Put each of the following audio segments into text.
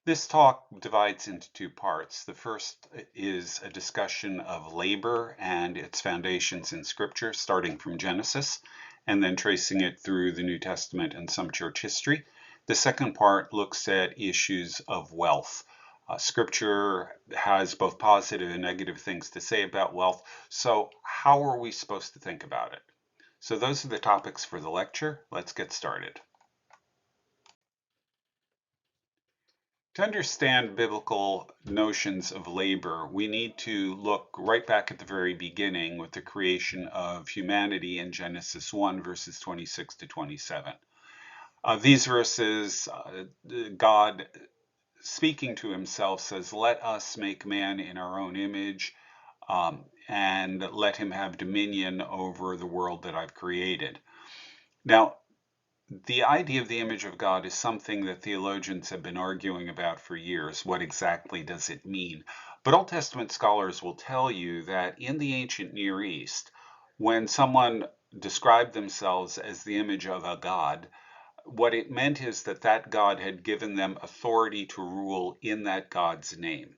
This talk divides into two parts. The first is a discussion of labor and its foundations in Scripture, starting from Genesis, and then tracing it through the New Testament and some church history. The second part looks at issues of wealth. Scripture has both positive and negative things to say about wealth, so how are we supposed to think about it? So those are the topics for the lecture. Let's get started. To understand biblical notions of labor, we need to look right back at the very beginning with the creation of humanity in Genesis 1, verses 26 to 27. These verses, God speaking to himself says, "Let us make man in our own image, and let him have dominion over the world that I've created." Now, the idea of the image of God is something that theologians have been arguing about for years. What exactly does it mean? But Old Testament scholars will tell you that in the ancient Near East, when someone described themselves as the image of a god, what it meant is that that god had given them authority to rule in that god's name.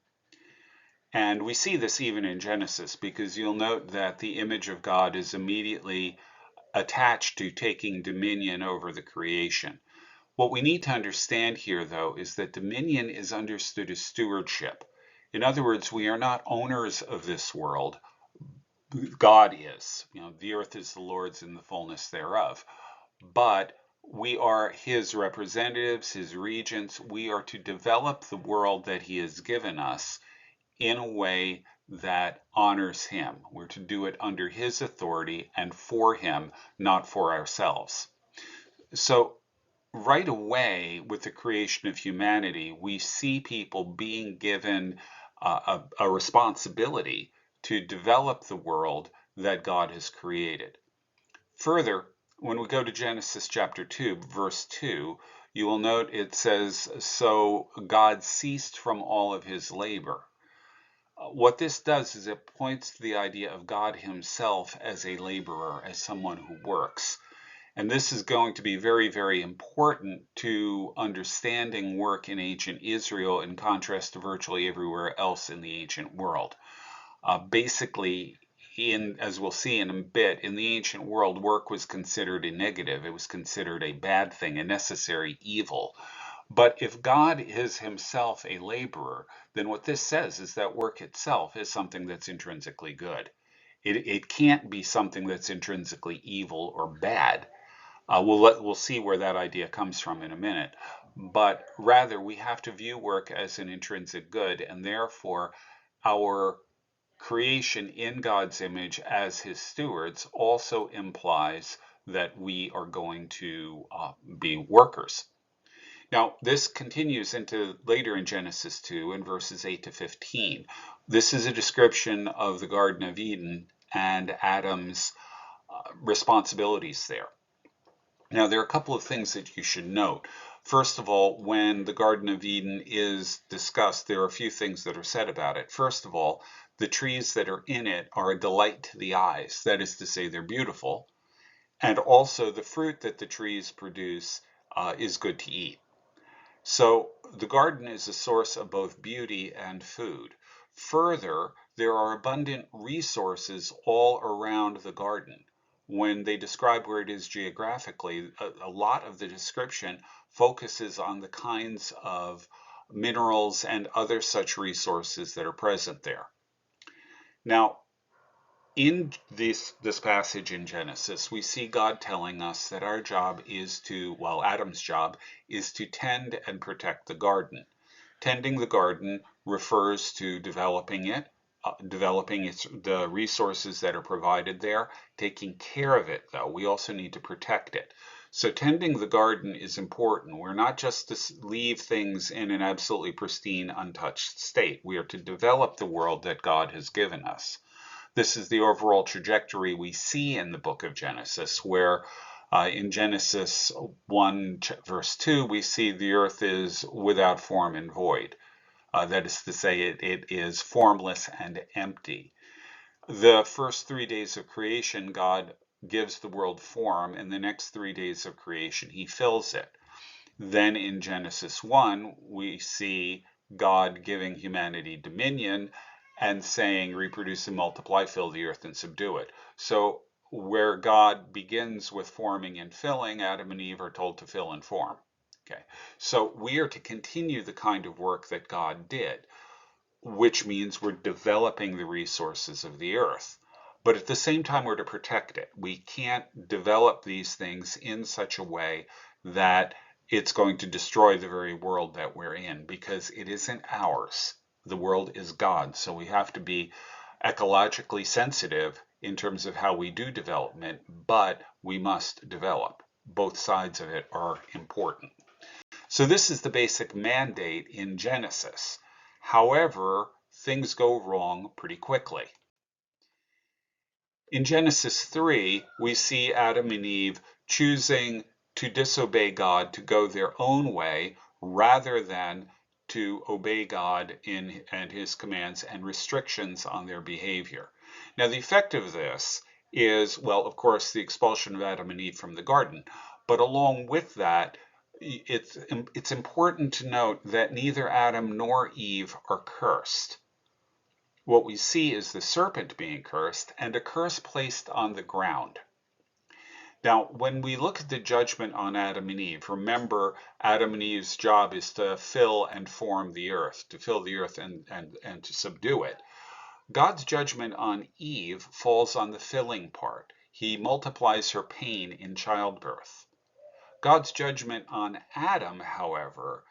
And we see this even in Genesis, because you'll note that the image of God is immediately attached to taking dominion over the creation. What we need to understand here, though, is that dominion is understood as stewardship. In other words, we are not owners of this world. God is. The earth is the Lord's and the fullness thereof. But we are his representatives, his regents. We are to develop the world that he has given us in a way that honors him. We're to do it under his authority and for him, not for ourselves. So right away, with the creation of humanity, we see people being given a responsibility to develop the world that God has created. Further, when we go to Genesis chapter 2, verse 2, you will note it says, "So God ceased from all of his labor." What this does is it points to the idea of God himself as a laborer, as someone who works. And this is going to be very, very important to understanding work in ancient Israel in contrast to virtually everywhere else in the ancient world. Basically, as we'll see in a bit, in the ancient world, work was considered a negative. It was considered a bad thing, a necessary evil. But if God is himself a laborer, then what this says is that work itself is something that's intrinsically good. It can't be something that's intrinsically evil or bad. We'll see where that idea comes from in a minute. But rather, we have to view work as an intrinsic good, and therefore our creation in God's image as his stewards also implies that we are going to be workers. Now, this continues into later in Genesis 2 in verses 8 to 15. This is a description of the Garden of Eden and Adam's responsibilities there. Now, there are a couple of things that you should note. First of all, when the Garden of Eden is discussed, there are a few things that are said about it. First of all, the trees that are in it are a delight to the eyes. That is to say, they're beautiful. And also, the fruit that the trees produce is good to eat. So the garden is a source of both beauty and food. Further, there are abundant resources all around the garden. When they describe where it is geographically, a lot of the description focuses on the kinds of minerals and other such resources that are present there. Now, in this passage in Genesis, we see God telling us that our job is to, well, Adam's job is to tend and protect the garden. Tending the garden refers to developing it, the resources that are provided there, taking care of it, though. We also need to protect it. So tending the garden is important. We're not just to leave things in an absolutely pristine, untouched state. We are to develop the world that God has given us. This is the overall trajectory we see in the book of Genesis, where in Genesis 1, verse 2, we see the earth is without form and void. That is to say, it is formless and empty. The first 3 days of creation, God gives the world form, and the next 3 days of creation, he fills it. Then in Genesis 1, we see God giving humanity dominion and saying, reproduce and multiply, fill the earth and subdue it. So where God begins with forming and filling, Adam and Eve are told to fill and form. Okay, so we are to continue the kind of work that God did, which means we're developing the resources of the earth. But at the same time, we're to protect it. We can't develop these things in such a way that it's going to destroy the very world that we're in, because it isn't ours. The world is God's. So we have to be ecologically sensitive in terms of how we do development, but we must develop. Both sides of it are important. So this is the basic mandate in Genesis. However, things go wrong pretty quickly. In Genesis 3, we see Adam and Eve choosing to disobey God, to go their own way, rather than to obey God and his commands and restrictions on their behavior. Now, the effect of this is, well, of course, the expulsion of Adam and Eve from the garden. But along with that, it's important to note that neither Adam nor Eve are cursed. What we see is the serpent being cursed and a curse placed on the ground. Now, when we look at the judgment on Adam and Eve, remember Adam and Eve's job is to fill and form the earth, to fill the earth and to subdue it. God's judgment on Eve falls on the filling part. He multiplies her pain in childbirth. God's judgment on Adam, however,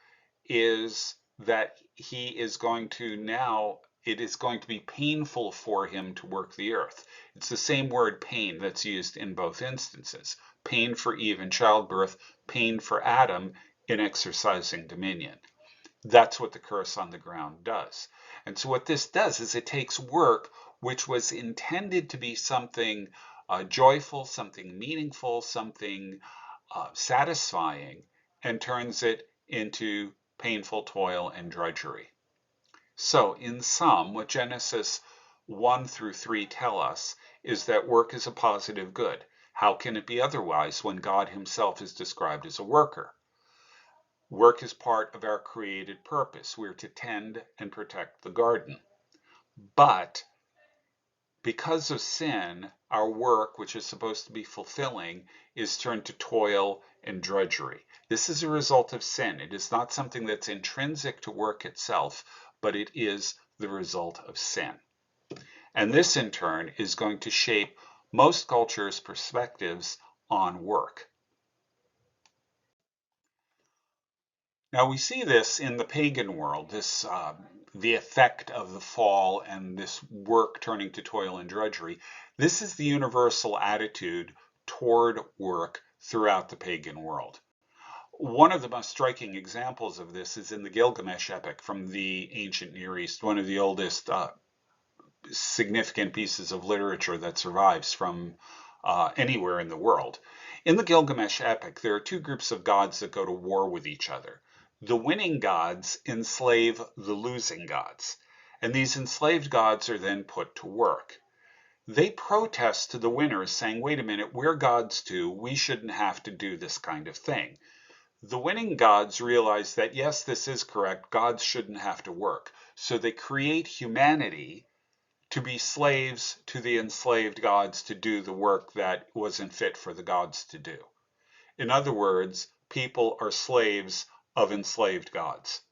is that he is going to now, it is going to be painful for him to work the earth. It's the same word pain that's used in both instances. Pain for Eve in childbirth, pain for Adam in exercising dominion. That's what the curse on the ground does. And so what this does is it takes work which was intended to be something joyful, something meaningful, something satisfying, and turns it into painful toil and drudgery. So in sum, what Genesis 1 through 3 tell us is that work is a positive good. How can it be otherwise when God himself is described as a worker? Work is part of our created purpose. We're to tend and protect the garden. But because of sin, our work, which is supposed to be fulfilling, is turned to toil and drudgery. This is a result of sin. It is not something that's intrinsic to work itself, but it is the result of sin. And this, in turn, is going to shape most cultures' perspectives on work. Now, we see this in the pagan world, the effect of the fall and this work turning to toil and drudgery. This is the universal attitude toward work throughout the pagan world. One of the most striking examples of this is in the Gilgamesh epic from the ancient Near East, one of the oldest significant pieces of literature that survives from anywhere in the world. In the Gilgamesh epic, there are two groups of gods that go to war with each other. The winning gods enslave the losing gods, and these enslaved gods are then put to work. They protest to the winners, saying, wait a minute, we're gods too, we shouldn't have to do this kind of thing. The winning gods realize that, yes, this is correct, gods shouldn't have to work. So they create humanity to be slaves to the enslaved gods to do the work that wasn't fit for the gods to do. In other words, people are slaves of enslaved gods.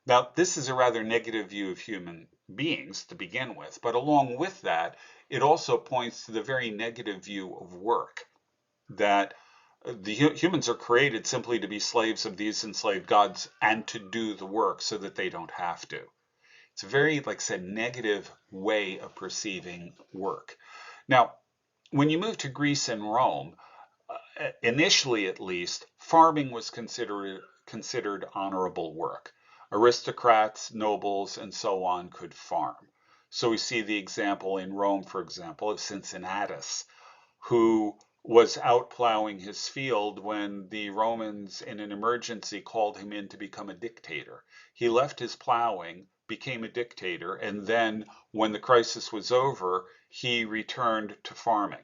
Now, this is a rather negative view of human beings to begin with, but along with that, it also points to the very negative view of work, that the humans are created simply to be slaves of these enslaved gods and to do the work so that they don't have to. It's a very, like I said, negative way of perceiving work. Now, when you move to Greece and Rome, initially at least, farming was considered honorable work. Aristocrats, nobles, and so on could farm. So we see the example in Rome, for example, of Cincinnatus, who was out plowing his field when the Romans, in an emergency, called him in to become a dictator. He left his plowing, became a dictator, and then when the crisis was over, he returned to farming.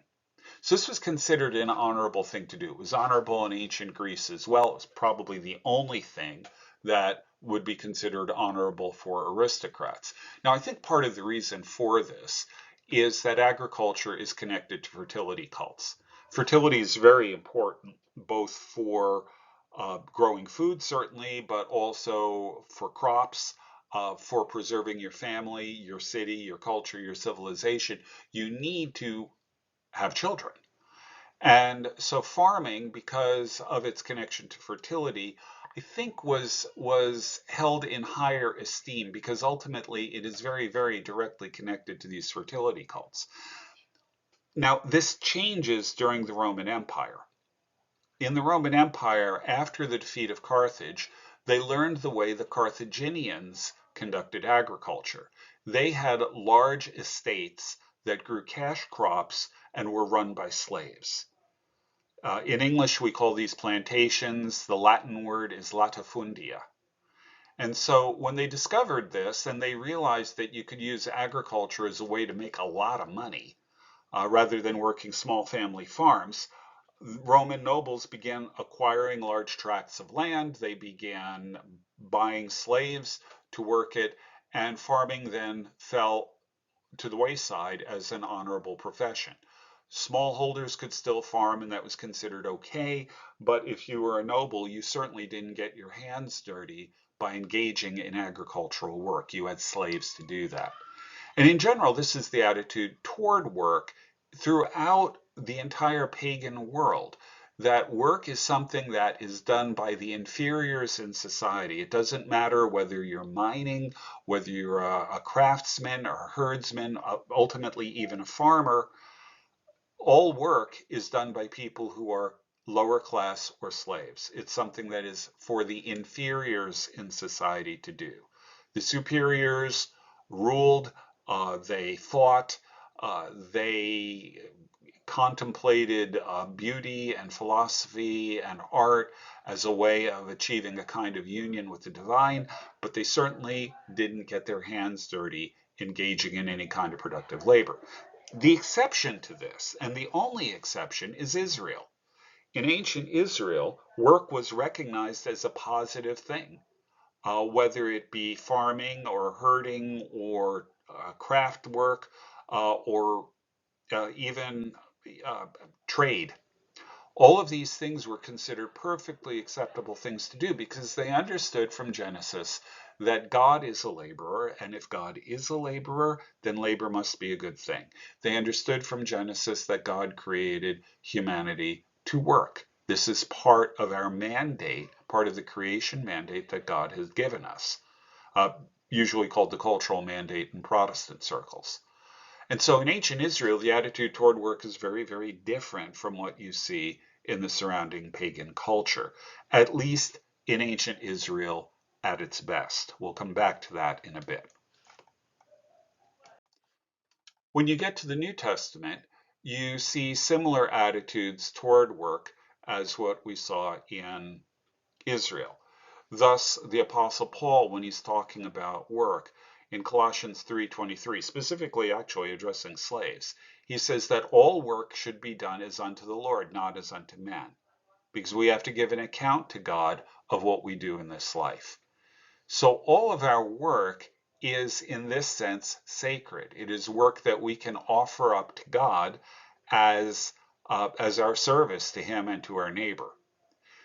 So this was considered an honorable thing to do. It was honorable in ancient Greece as well. It was probably the only thing that would be considered honorable for aristocrats. Now, I think part of the reason for this is that agriculture is connected to fertility cults. Fertility is very important, both for growing food, certainly, but also for crops, for preserving your family, your city, your culture, your civilization. You need to have children. And so farming, because of its connection to fertility, I think was held in higher esteem because ultimately it is very, very directly connected to these fertility cults. Now, this changes during the Roman Empire. In the Roman Empire, after the defeat of Carthage, they learned the way the Carthaginians conducted agriculture. They had large estates that grew cash crops and were run by slaves. In English, we call these plantations. The Latin word is latifundia. And so when they discovered this and they realized that you could use agriculture as a way to make a lot of money rather than working small family farms, Roman nobles began acquiring large tracts of land. They began buying slaves to work it, and farming then fell to the wayside as an honorable profession. Smallholders could still farm, and that was considered okay. But if you were a noble, you certainly didn't get your hands dirty by engaging in agricultural work. You had slaves to do that. And in general, this is the attitude toward work throughout the entire pagan world, that work is something that is done by the inferiors in society. It doesn't matter whether you're mining, whether you're a craftsman or a herdsman, ultimately even a farmer. All work is done by people who are lower class or slaves. It's something that is for the inferiors in society to do. The superiors ruled, they fought, they contemplated beauty and philosophy and art as a way of achieving a kind of union with the divine, but they certainly didn't get their hands dirty engaging in any kind of productive labor. The exception to this, and the only exception, is Israel. In ancient Israel, work was recognized as a positive thing, whether it be farming or herding or craft work or even trade. All of these things were considered perfectly acceptable things to do because they understood from Genesis that God is a laborer, and if God is a laborer, then labor must be a good thing. They understood from Genesis that God created humanity to work. This is part of our mandate, part of the creation mandate that God has given us, usually called the cultural mandate in Protestant circles. And so in ancient Israel, the attitude toward work is very, very different from what you see in the surrounding pagan culture, at least in ancient Israel at its best. We'll come back to that in a bit. When you get to the New Testament, you see similar attitudes toward work as what we saw in Israel. Thus, the Apostle Paul, when he's talking about work, in Colossians 3:23, specifically actually addressing slaves, he says that all work should be done as unto the Lord, not as unto men, because we have to give an account to God of what we do in this life. So all of our work is, in this sense, sacred. It is work that we can offer up to God as our service to Him and to our neighbor.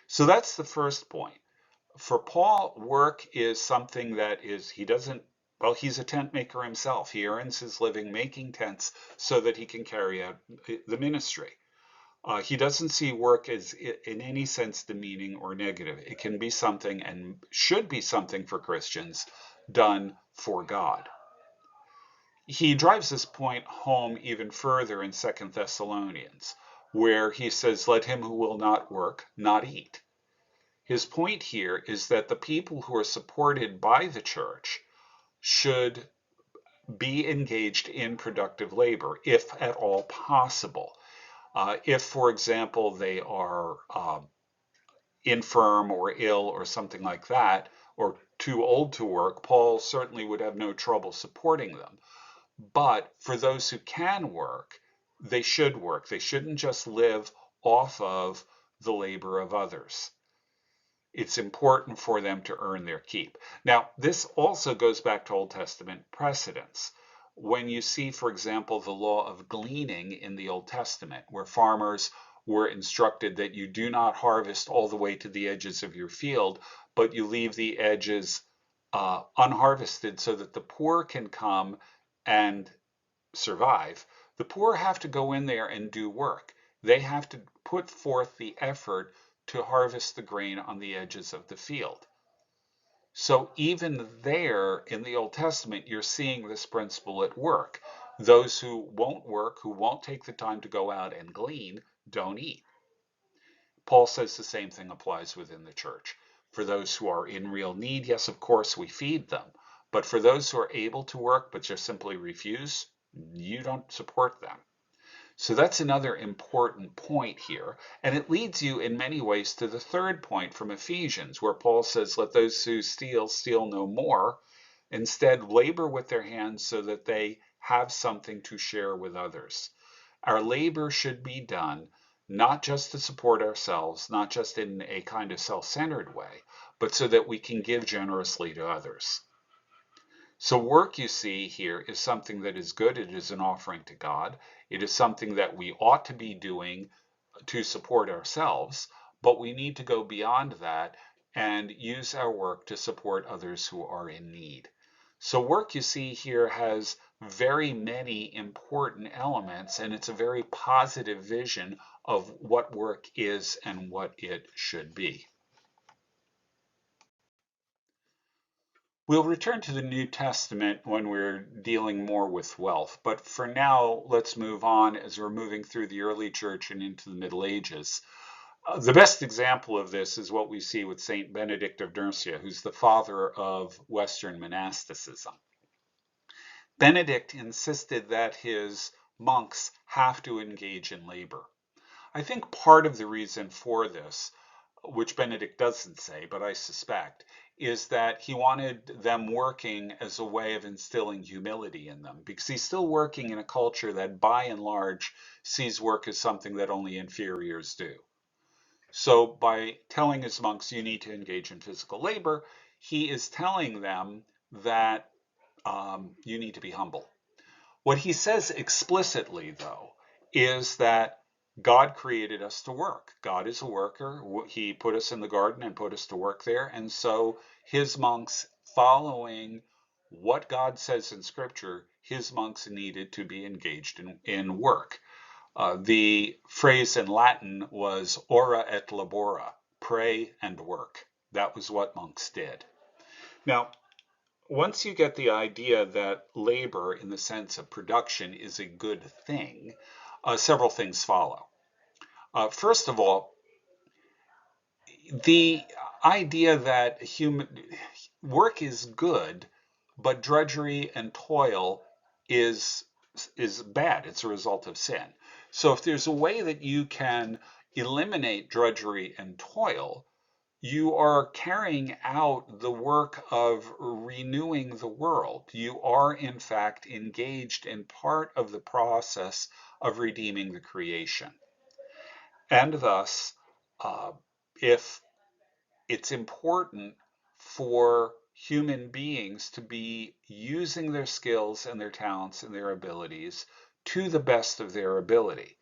So that's the first point. For Paul, work is something that he doesn't, well, he's a tent maker himself. He earns his living making tents so that he can carry out the ministry. He doesn't see work as in any sense demeaning or negative. It can be something and should be something for Christians done for God. He drives this point home even further in 2 Thessalonians, where he says, "Let him who will not work not eat." His point here is that the people who are supported by the church should be engaged in productive labor, if at all possible. If, for example, they are infirm or ill or something like that, or too old to work, Paul certainly would have no trouble supporting them. But for those who can work, they should work. They shouldn't just live off of the labor of others. It's important for them to earn their keep. Now, this also goes back to Old Testament precedents. When you see, for example, the law of gleaning in the Old Testament, where farmers were instructed that you do not harvest all the way to the edges of your field, but you leave the edges unharvested so that the poor can come and survive. The poor have to go in there and do work. They have to put forth the effort to harvest the grain on the edges of the field. So even there in the Old Testament, you're seeing this principle at work. Those who won't work, who won't take the time to go out and glean, don't eat. Paul says the same thing applies within the church. For those who are in real need, yes, of course, we feed them. But for those who are able to work but just simply refuse, you don't support them. So that's another important point here. And it leads you in many ways to the third point from Ephesians, where Paul says, let those who steal, steal no more. Instead, labor with their hands so that they have something to share with others. Our labor should be done not just to support ourselves, not just in a kind of self-centered way, but so that we can give generously to others. So work, you see here, is something that is good. It is an offering to God. It is something that we ought to be doing to support ourselves, but we need to go beyond that and use our work to support others who are in need. So work, you see here, has very many important elements, and it's a very positive vision of what work is and what it should be. We'll return to the New Testament when we're dealing more with wealth, but for now, let's move on as we're moving through the early church and into the Middle Ages. The best example of this is what we see with Saint Benedict of Nursia, who's the father of Western monasticism. Benedict insisted that his monks have to engage in labor. I think part of the reason for this, which Benedict doesn't say, but I suspect, is that he wanted them working as a way of instilling humility in them, because he's still working in a culture that by and large sees work as something that only inferiors do. So by telling his monks you need to engage in physical labor, he is telling them that you need to be humble. What he says explicitly, though, is that God created us to work. God is a worker. He put us in the garden and put us to work there. And so his monks, following what God says in Scripture, his monks needed to be engaged in work. The phrase in Latin was ora et labora, pray and work. That was what monks did. Now, once you get the idea that labor in the sense of production is a good thing, several things follow. First of all, the idea that human work is good, but drudgery and toil is bad. It's a result of sin. So if there's a way that you can eliminate drudgery and toil, you are carrying out the work of renewing the world. You are, in fact, engaged in part of the process of redeeming the creation. And thus, if it's important for human beings to be using their skills and their talents and their abilities to the best of their ability,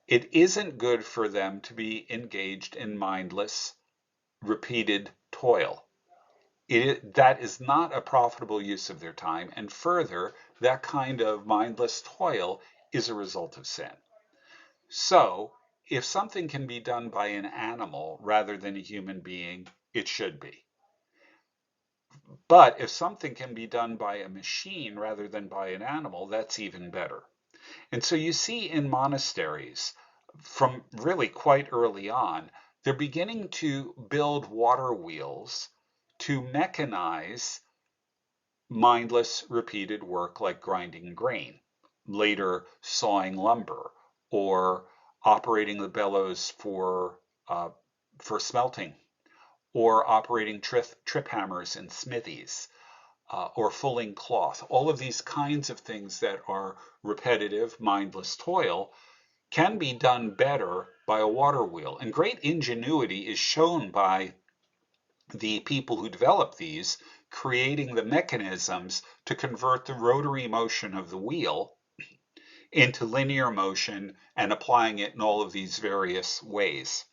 it isn't good for them to be engaged in mindless, repeated toil. That is not a profitable use of their time, and further, that kind of mindless toil is a result of sin. So, if something can be done by an animal rather than a human being, it should be. But if something can be done by a machine rather than by an animal, that's even better. And so you see in monasteries from really quite early on, they're beginning to build water wheels to mechanize mindless, repeated work like grinding grain, later sawing lumber, or operating the bellows for smelting, or operating trip hammers in smithies. or fulling cloth. All of these kinds of things that are repetitive, mindless toil can be done better by a water wheel. And great ingenuity is shown by the people who develop these, creating the mechanisms to convert the rotary motion of the wheel into linear motion and applying it in all of these various ways.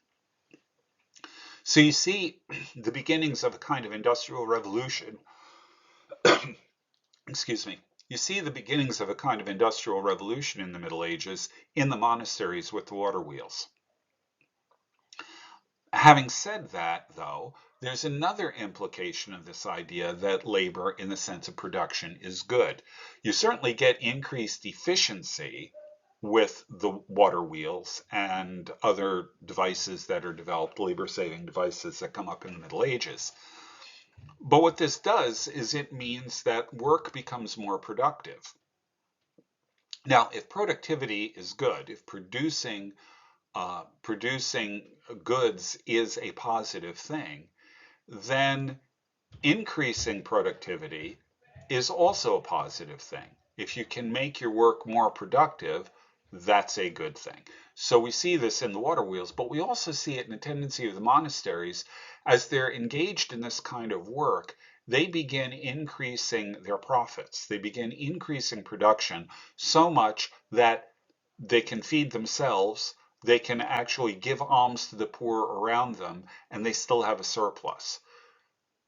So you see the beginnings of a kind of industrial revolution. Excuse me. You see the beginnings of a kind of industrial revolution in the Middle Ages in the monasteries with the water wheels. Having said that, though, there's another implication of this idea that labor in the sense of production is good. You certainly get increased efficiency with the water wheels and other devices that are developed, labor-saving devices that come up in the Middle Ages. But what this does is it means that work becomes more productive. Now, if productivity is good, if producing goods is a positive thing, then increasing productivity is also a positive thing. If you can make your work more productive, that's a good thing. So we see this in the water wheels, but we also see it in the tendency of the monasteries. As they're engaged in this kind of work, they begin increasing their profits. They begin increasing production so much that they can feed themselves, they can actually give alms to the poor around them, and they still have a surplus.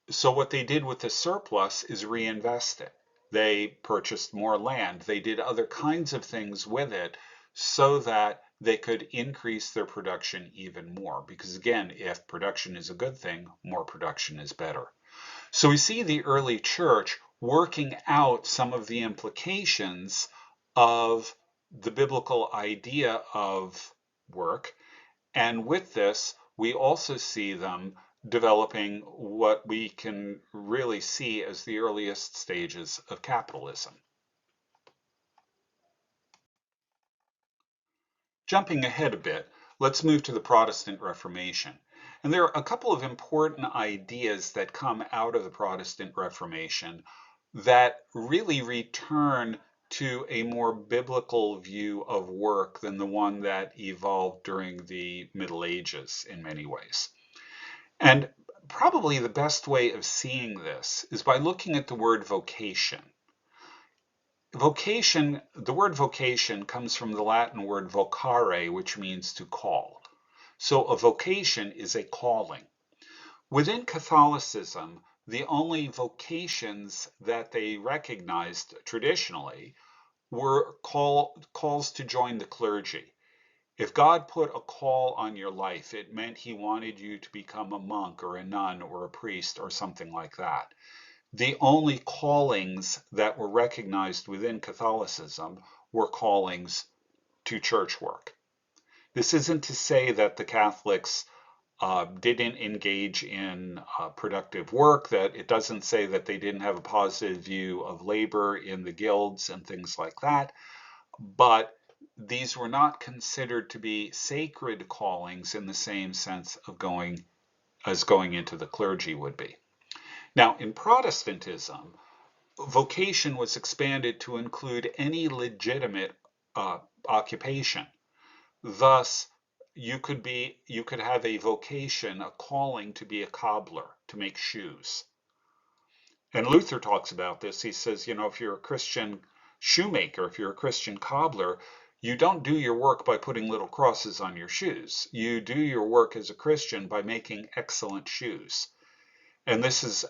So what they did with the surplus is reinvest it. They purchased more land. They did other kinds of things with it so that they could increase their production even more. Because again, if production is a good thing, more production is better. So we see the early church working out some of the implications of the biblical idea of work. And with this, we also see them developing what we can really see as the earliest stages of capitalism. Jumping ahead a bit, let's move to the Protestant Reformation. And there are a couple of important ideas that come out of the Protestant Reformation that really return to a more biblical view of work than the one that evolved during the Middle Ages in many ways. And probably the best way of seeing this is by looking at the word vocation. The word vocation comes from the Latin word vocare, which means to call. So a vocation is a calling. Within Catholicism, the only vocations that they recognized traditionally were calls to join the clergy. If God put a call on your life, it meant he wanted you to become a monk or a nun or a priest or something like that. The only callings that were recognized within Catholicism were callings to church work. This isn't to say that the Catholics didn't engage in productive work, that it doesn't say that they didn't have a positive view of labor in the guilds and things like that, but these were not considered to be sacred callings in the same sense of going into the clergy would be. Now, in Protestantism, vocation was expanded to include any legitimate occupation. Thus, you could have a vocation, a calling to be a cobbler, to make shoes. And Luther talks about this. He says, if you're a Christian shoemaker, if you're a Christian cobbler, you don't do your work by putting little crosses on your shoes. You do your work as a Christian by making excellent shoes. And this is,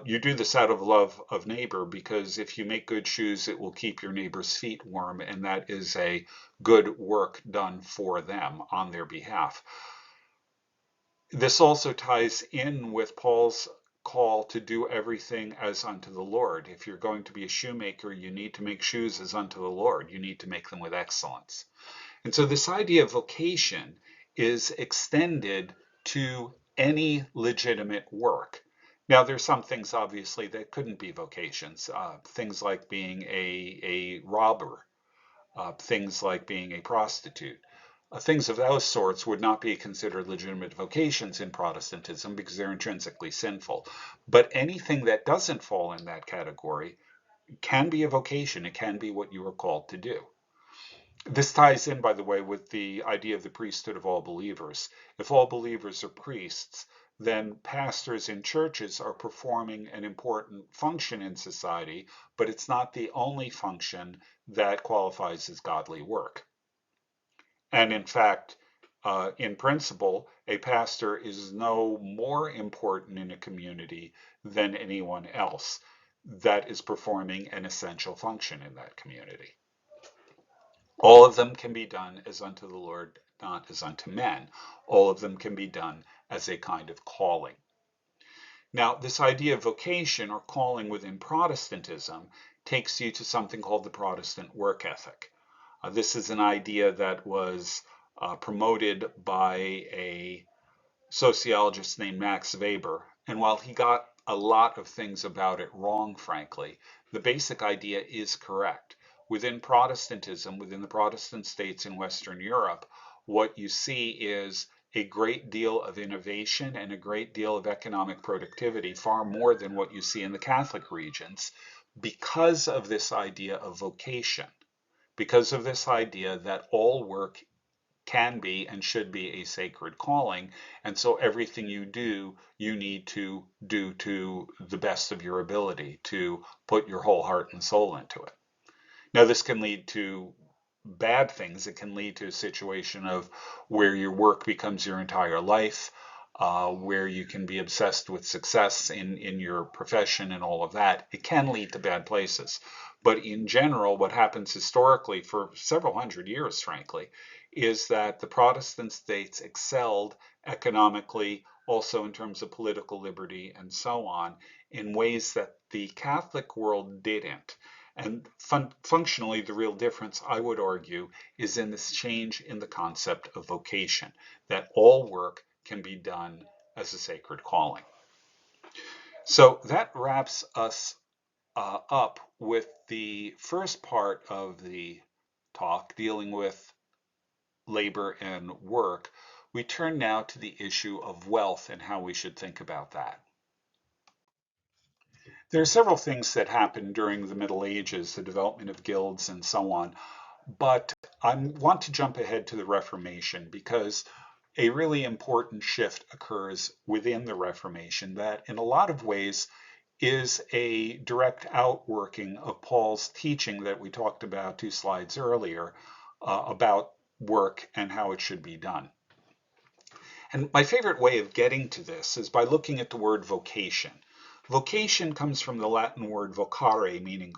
you do this out of love of neighbor, because if you make good shoes, it will keep your neighbor's feet warm, and that is a good work done for them on their behalf. This also ties in with Paul's call to do everything as unto the Lord. If you're going to be a shoemaker, you need to make shoes as unto the Lord. You need to make them with excellence. And so this idea of vocation is extended to any legitimate work. Now, there's some things, obviously, that couldn't be vocations. Things like being a robber, things like being a prostitute. things of those sorts would not be considered legitimate vocations in Protestantism because they're intrinsically sinful. But anything that doesn't fall in that category can be a vocation. It can be what you are called to do. This ties in, by the way, with the idea of the priesthood of all believers. If all believers are priests, then pastors in churches are performing an important function in society, but it's not the only function that qualifies as godly work. And in fact, in principle, a pastor is no more important in a community than anyone else that is performing an essential function in that community. All of them can be done as unto the Lord, not as unto men. All of them can be done as a kind of calling. Now, this idea of vocation or calling within Protestantism takes you to something called the Protestant work ethic. This is an idea that was promoted by a sociologist named Max Weber. And while he got a lot of things about it wrong, frankly, the basic idea is correct. Within Protestantism, within the Protestant states in Western Europe, what you see is a great deal of innovation and a great deal of economic productivity, far more than what you see in the Catholic regions, because of this idea of vocation, because of this idea that all work can be and should be a sacred calling. And so everything you do, you need to do to the best of your ability, to put your whole heart and soul into it. Now, this can lead to bad things. It can lead to a situation of where your work becomes your entire life, where you can be obsessed with success in your profession and all of that. It can lead to bad places. But in general, what happens historically for several hundred years, frankly, is that the Protestant states excelled economically, also in terms of political liberty and so on, in ways that the Catholic world didn't. And functionally, the real difference, I would argue, is in this change in the concept of vocation, that all work can be done as a sacred calling. So that wraps us up with the first part of the talk dealing with labor and work. We turn now to the issue of wealth and how we should think about that. There are several things that happened during the Middle Ages, the development of guilds and so on, but I want to jump ahead to the Reformation because a really important shift occurs within the Reformation that in a lot of ways is a direct outworking of Paul's teaching that we talked about 2 slides earlier about work and how it should be done. And my favorite way of getting to this is by looking at the word vocation. Vocation comes from the Latin word vocare, meaning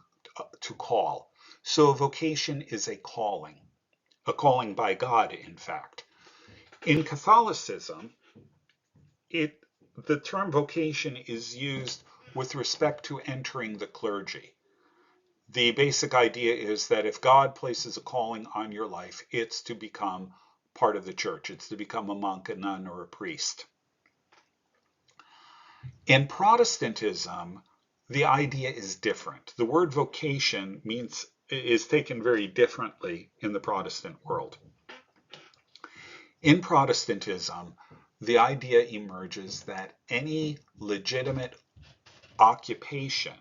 to call. So vocation is a calling by God, in fact. In Catholicism, the term vocation is used with respect to entering the clergy. The basic idea is that if God places a calling on your life, it's to become part of the church. It's to become a monk, a nun, or a priest. In Protestantism, the idea is different. The word vocation is taken very differently in the Protestant world. In Protestantism, the idea emerges that any legitimate occupation,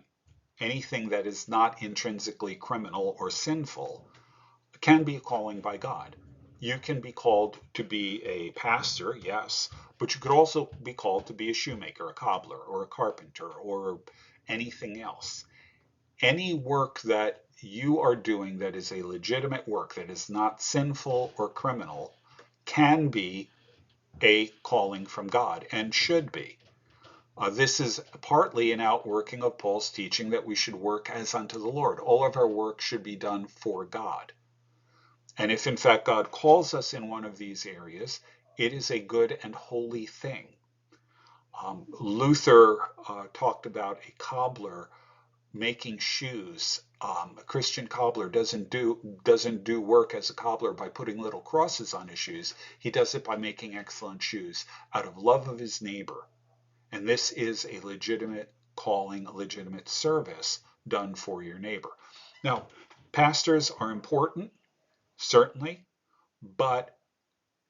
anything that is not intrinsically criminal or sinful, can be a calling by God. You can be called to be a pastor, yes, but you could also be called to be a shoemaker, a cobbler, or a carpenter, or anything else. Any work that you are doing that is a legitimate work, that is not sinful or criminal, can be a calling from God and should be. This is partly an outworking of Paul's teaching that we should work as unto the Lord. All of our work should be done for God. And if in fact God calls us in one of these areas, it is a good and holy thing. Luther talked about a cobbler making shoes. A Christian cobbler doesn't do work as a cobbler by putting little crosses on his shoes. He does it by making excellent shoes out of love of his neighbor. And this is a legitimate calling, a legitimate service done for your neighbor. Now, pastors are important, certainly, but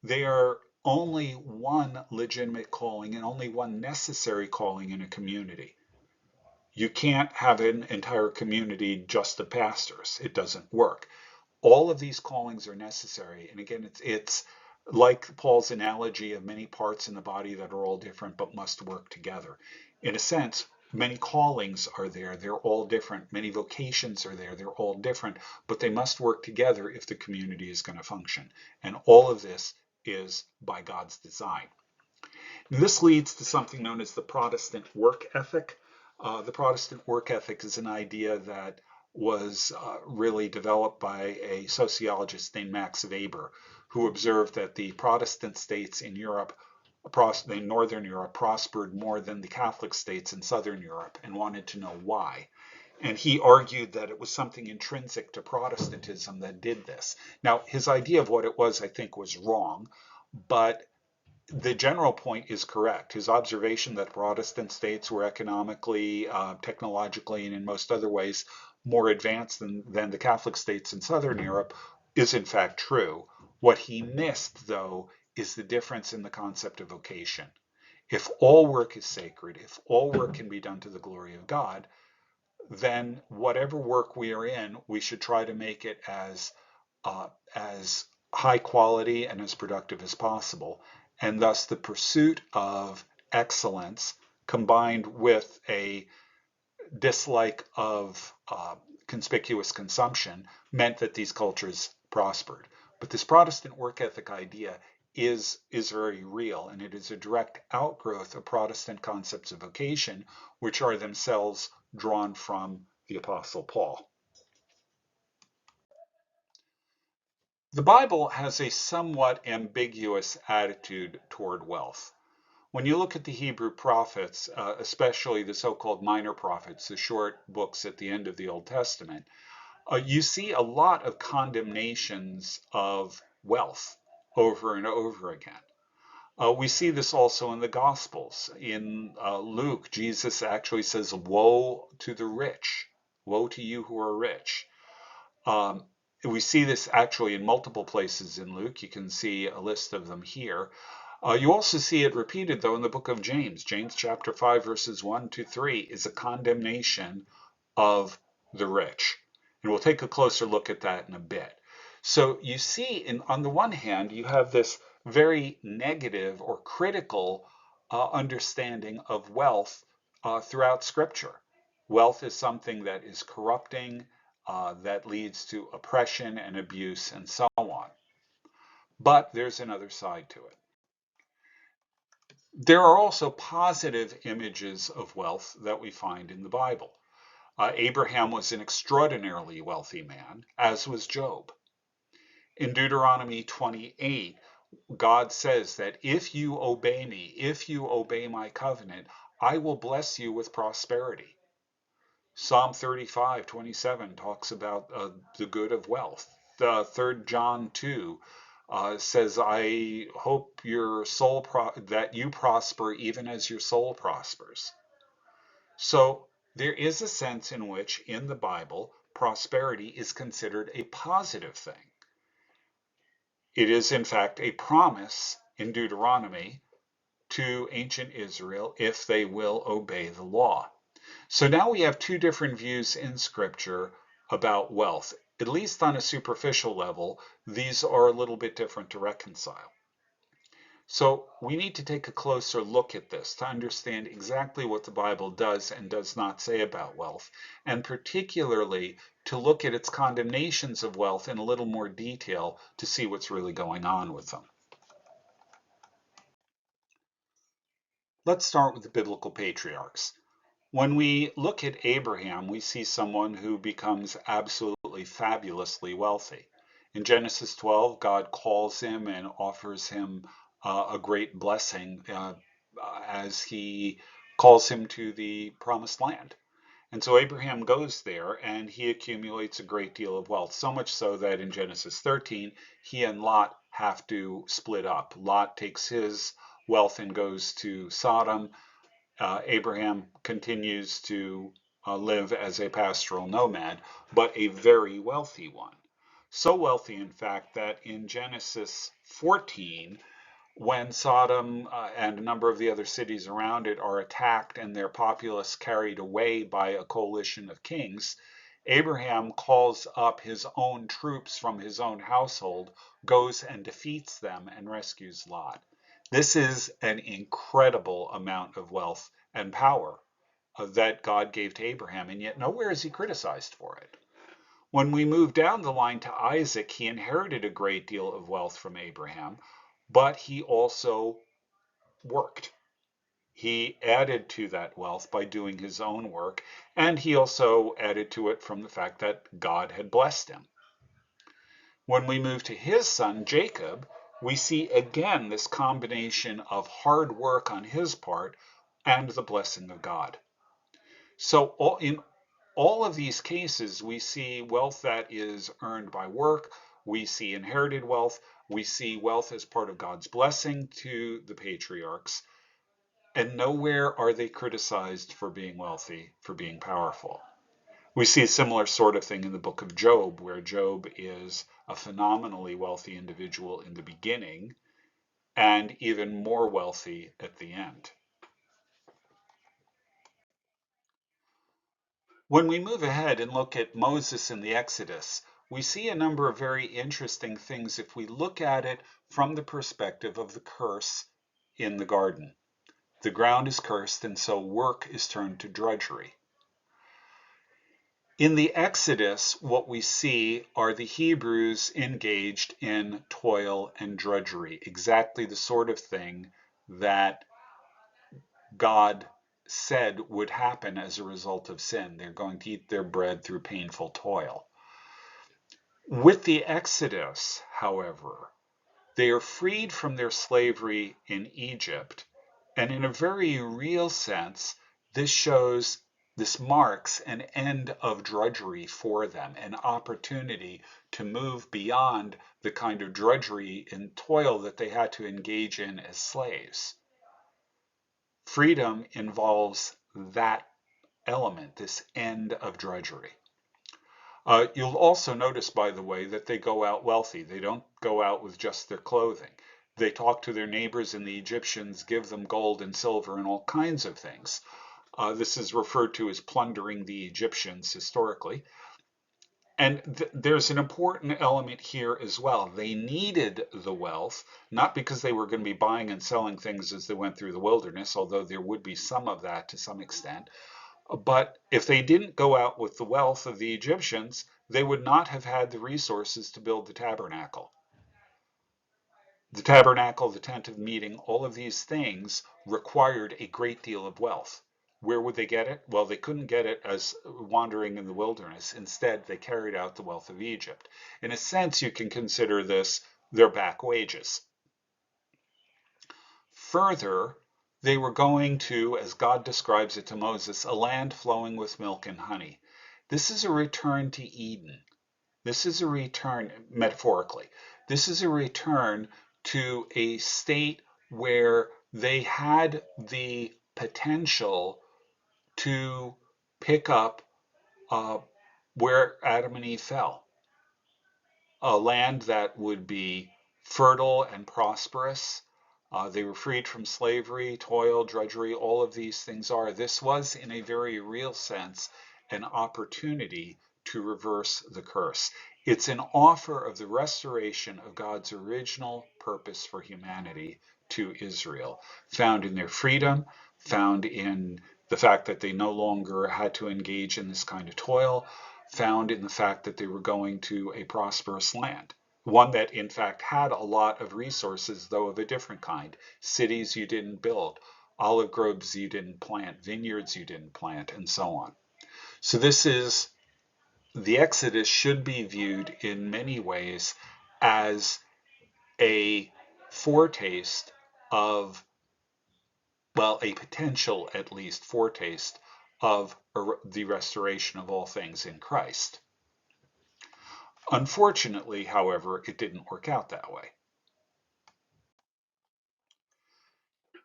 They are only one legitimate calling and only one necessary calling in a community. You can't have an entire community just of pastors. It doesn't work. All of these callings are necessary. And again, it's like Paul's analogy of many parts in the body that are all different but must work together. In a sense, many callings are there. They're all different. Many vocations are there. They're all different, but they must work together if the community is going to function. And all of this is by God's design. This leads to something known as the Protestant work ethic. The Protestant work ethic is an idea that was really developed by a sociologist named Max Weber, who observed that the Protestant states in Europe, in Northern Europe, prospered more than the Catholic states in Southern Europe, and wanted to know why. And he argued that it was something intrinsic to Protestantism that did this. Now, his idea of what it was, I think, was wrong, but the general point is correct. His observation that Protestant states were economically, technologically, and in most other ways more advanced than the Catholic states in Southern Europe is in fact true. What he missed, though, is the difference in the concept of vocation. If all work is sacred, if all work can be done to the glory of God, then whatever work we are in, we should try to make it as high quality and as productive as possible. And thus, the pursuit of excellence combined with a dislike of conspicuous consumption meant that these cultures prospered. But this Protestant work ethic idea is very real, and it is a direct outgrowth of Protestant concepts of vocation, which are themselves drawn from the Apostle Paul. The Bible has a somewhat ambiguous attitude toward wealth. When you look at the Hebrew prophets, especially the so-called minor prophets, the short books at the end of the Old Testament, you see a lot of condemnations of wealth over and over again. We see this also in the Gospels. In Luke, Jesus actually says, "Woe to the rich! Woe to you who are rich!" Um, we see this actually in multiple places in Luke. You can see a list of them here. You also see it repeated, though, in the book of James. James chapter 5, verses 1 to 3 is a condemnation of the rich. And we'll take a closer look at that in a bit. So you see, on the one hand, you have this very negative or critical understanding of wealth throughout Scripture. Wealth is something that is corrupting, that leads to oppression and abuse and so on. But there's another side to it. There are also positive images of wealth that we find in the Bible. Abraham was an extraordinarily wealthy man, as was Job. In Deuteronomy 28, God says that if you obey me, if you obey my covenant, I will bless you with prosperity. Psalm 35:27 talks about the good of wealth. 3 John 2 says, I hope your soul that you prosper even as your soul prospers. So there is a sense in which in the Bible, prosperity is considered a positive thing. It is in fact a promise in Deuteronomy to ancient Israel if they will obey the law. So now we have two different views in Scripture about wealth. At least on a superficial level, these are a little bit different to reconcile. So we need to take a closer look at this to understand exactly what the Bible does and does not say about wealth, and particularly to look at its condemnations of wealth in a little more detail to see what's really going on with them. Let's start with the biblical patriarchs. When we look at Abraham, we see someone who becomes absolutely fabulously wealthy. In Genesis 12, God calls him and offers him a great blessing as he calls him to the promised land. And so Abraham goes there and he accumulates a great deal of wealth, so much so that in Genesis 13, he and Lot have to split up. Lot takes his wealth and goes to Sodom. Abraham continues to live as a pastoral nomad, but a very wealthy one. So wealthy, in fact, that in Genesis 14, when Sodom and a number of the other cities around it are attacked and their populace carried away by a coalition of kings, Abraham calls up his own troops from his own household, goes and defeats them, and rescues Lot. This is an incredible amount of wealth and power that God gave to Abraham, and yet nowhere is he criticized for it. When we move down the line to Isaac, he inherited a great deal of wealth from Abraham, but he also worked. He added to that wealth by doing his own work, and he also added to it from the fact that God had blessed him. When we move to his son, Jacob, we see again this combination of hard work on his part and the blessing of God. So in all of these cases, we see wealth that is earned by work, we see inherited wealth, we see wealth as part of God's blessing to the patriarchs, and nowhere are they criticized for being wealthy, for being powerful. We see a similar sort of thing in the book of Job, where Job is a phenomenally wealthy individual in the beginning and even more wealthy at the end. When we move ahead and look at Moses in the Exodus, we see a number of very interesting things if we look at it from the perspective of the curse in the garden. The ground is cursed, and so work is turned to drudgery. In the Exodus, what we see are the Hebrews engaged in toil and drudgery, exactly the sort of thing that God said would happen as a result of sin. They're going to eat their bread through painful toil. With the Exodus, however, they are freed from their slavery in Egypt, and in a very real sense, this marks an end of drudgery for them, an opportunity to move beyond the kind of drudgery and toil that they had to engage in as slaves. Freedom involves that element, this end of drudgery. You'll also notice, by the way, that they go out wealthy. They don't go out with just their clothing. They talk to their neighbors, and the Egyptians give them gold and silver and all kinds of things. This is referred to as plundering the Egyptians historically. And there's an important element here as well. They needed the wealth, not because they were going to be buying and selling things as they went through the wilderness, although there would be some of that to some extent. But if they didn't go out with the wealth of the Egyptians, they would not have had the resources to build the tabernacle. The tabernacle, the tent of meeting, all of these things required a great deal of wealth. Where would they get it? Well, they couldn't get it as wandering in the wilderness. Instead, they carried out the wealth of Egypt. In a sense, you can consider this their back wages. Further, they were going to, as God describes it to Moses, a land flowing with milk and honey. This is a return to Eden. This is a return, metaphorically, this is a return to a state where they had the potential to pick up where Adam and Eve fell. A land that would be fertile and prosperous. They were freed from slavery, toil, drudgery, all of these things are. This was, in a very real sense, an opportunity to reverse the curse. It's an offer of the restoration of God's original purpose for humanity to Israel, found in their freedom, found in the fact that they no longer had to engage in this kind of toil, found in the fact that they were going to a prosperous land. One that, in fact, had a lot of resources, though of a different kind. Cities you didn't build, olive groves you didn't plant, vineyards you didn't plant, and so on. So the Exodus should be viewed in many ways as a foretaste of, well, a potential, at least, foretaste of the restoration of all things in Christ. Unfortunately, however, it didn't work out that way.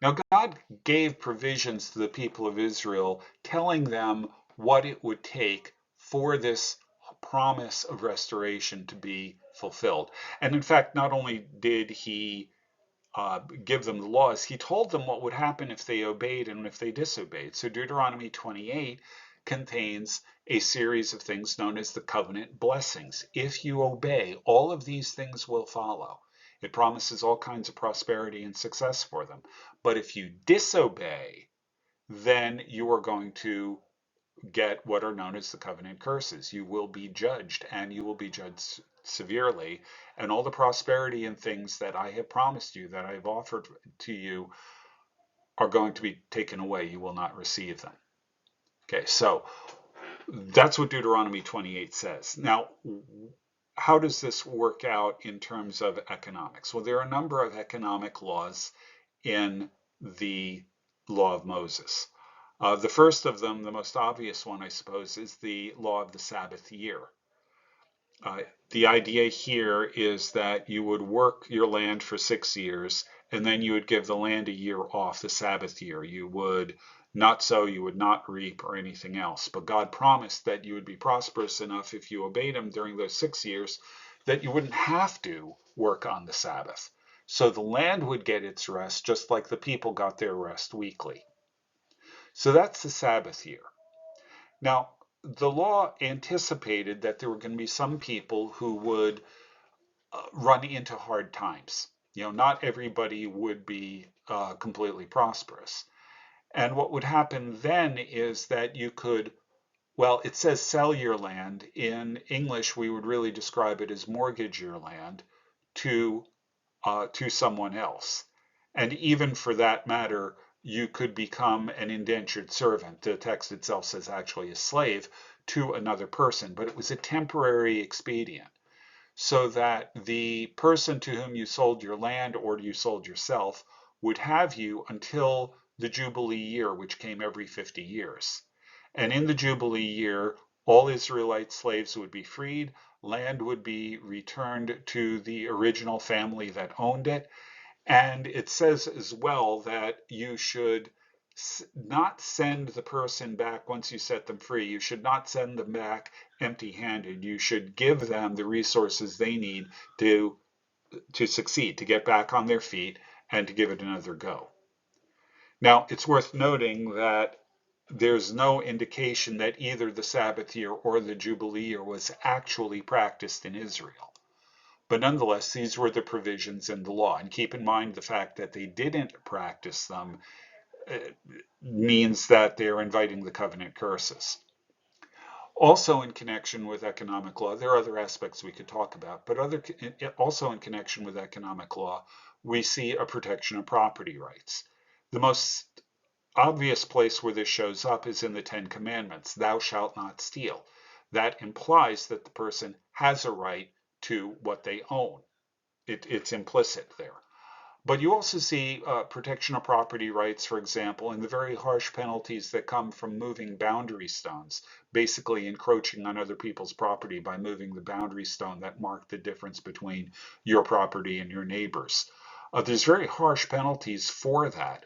Now, God gave provisions to the people of Israel, telling them what it would take for this promise of restoration to be fulfilled. And in fact, not only did he give them the laws, he told them what would happen if they obeyed and if they disobeyed. So Deuteronomy 28 contains a series of things known as the covenant blessings. If you obey, all of these things will follow. It promises all kinds of prosperity and success for them. But if you disobey, then you are going to get what are known as the covenant curses. You will be judged, and you will be judged severely, and all the prosperity and things that I have promised you, that I have offered to you, are going to be taken away. You will not receive them. Okay, so that's what Deuteronomy 28 says. Now, how does this work out in terms of economics? Well, there are a number of economic laws in the law of Moses. The first of them, the most obvious one, I suppose, is the law of the Sabbath year. The idea here is that you would work your land for 6 years, and then you would give the land a year off, the Sabbath year. You would not sow, you would not reap, or anything else. But God promised that you would be prosperous enough if you obeyed Him during those 6 years that you wouldn't have to work on the Sabbath. So the land would get its rest just like the people got their rest weekly. So that's the Sabbath year. Now, the law anticipated that there were going to be some people who would run into hard times. Not everybody would be completely prosperous. And what would happen then is that you could, well, it says sell your land. In English, we would really describe it as mortgage your land to someone else. And even for that matter, you could become an indentured servant. The text itself says actually a slave to another person, but it was a temporary expedient so that the person to whom you sold your land or you sold yourself would have you until the Jubilee year, which came every 50 years. And in the Jubilee year, all Israelite slaves would be freed, land would be returned to the original family that owned it, and it says as well that you should not send the person back once you set them free. You should not send them back empty-handed. You should give them the resources they need to succeed, to get back on their feet, and to give it another go. Now, it's worth noting that there's no indication that either the Sabbath year or the Jubilee year was actually practiced in Israel. But nonetheless, these were the provisions in the law. And keep in mind the fact that they didn't practice them means that they're inviting the covenant curses. Also in connection with economic law, there are other aspects we could talk about, but also in connection with economic law, we see a protection of property rights. The most obvious place where this shows up is in the Ten Commandments, thou shalt not steal. That implies that the person has a right to what they own. It's implicit there. But you also see protection of property rights, for example, in the very harsh penalties that come from moving boundary stones, basically encroaching on other people's property by moving the boundary stone that marked the difference between your property and your neighbor's. There's very harsh penalties for that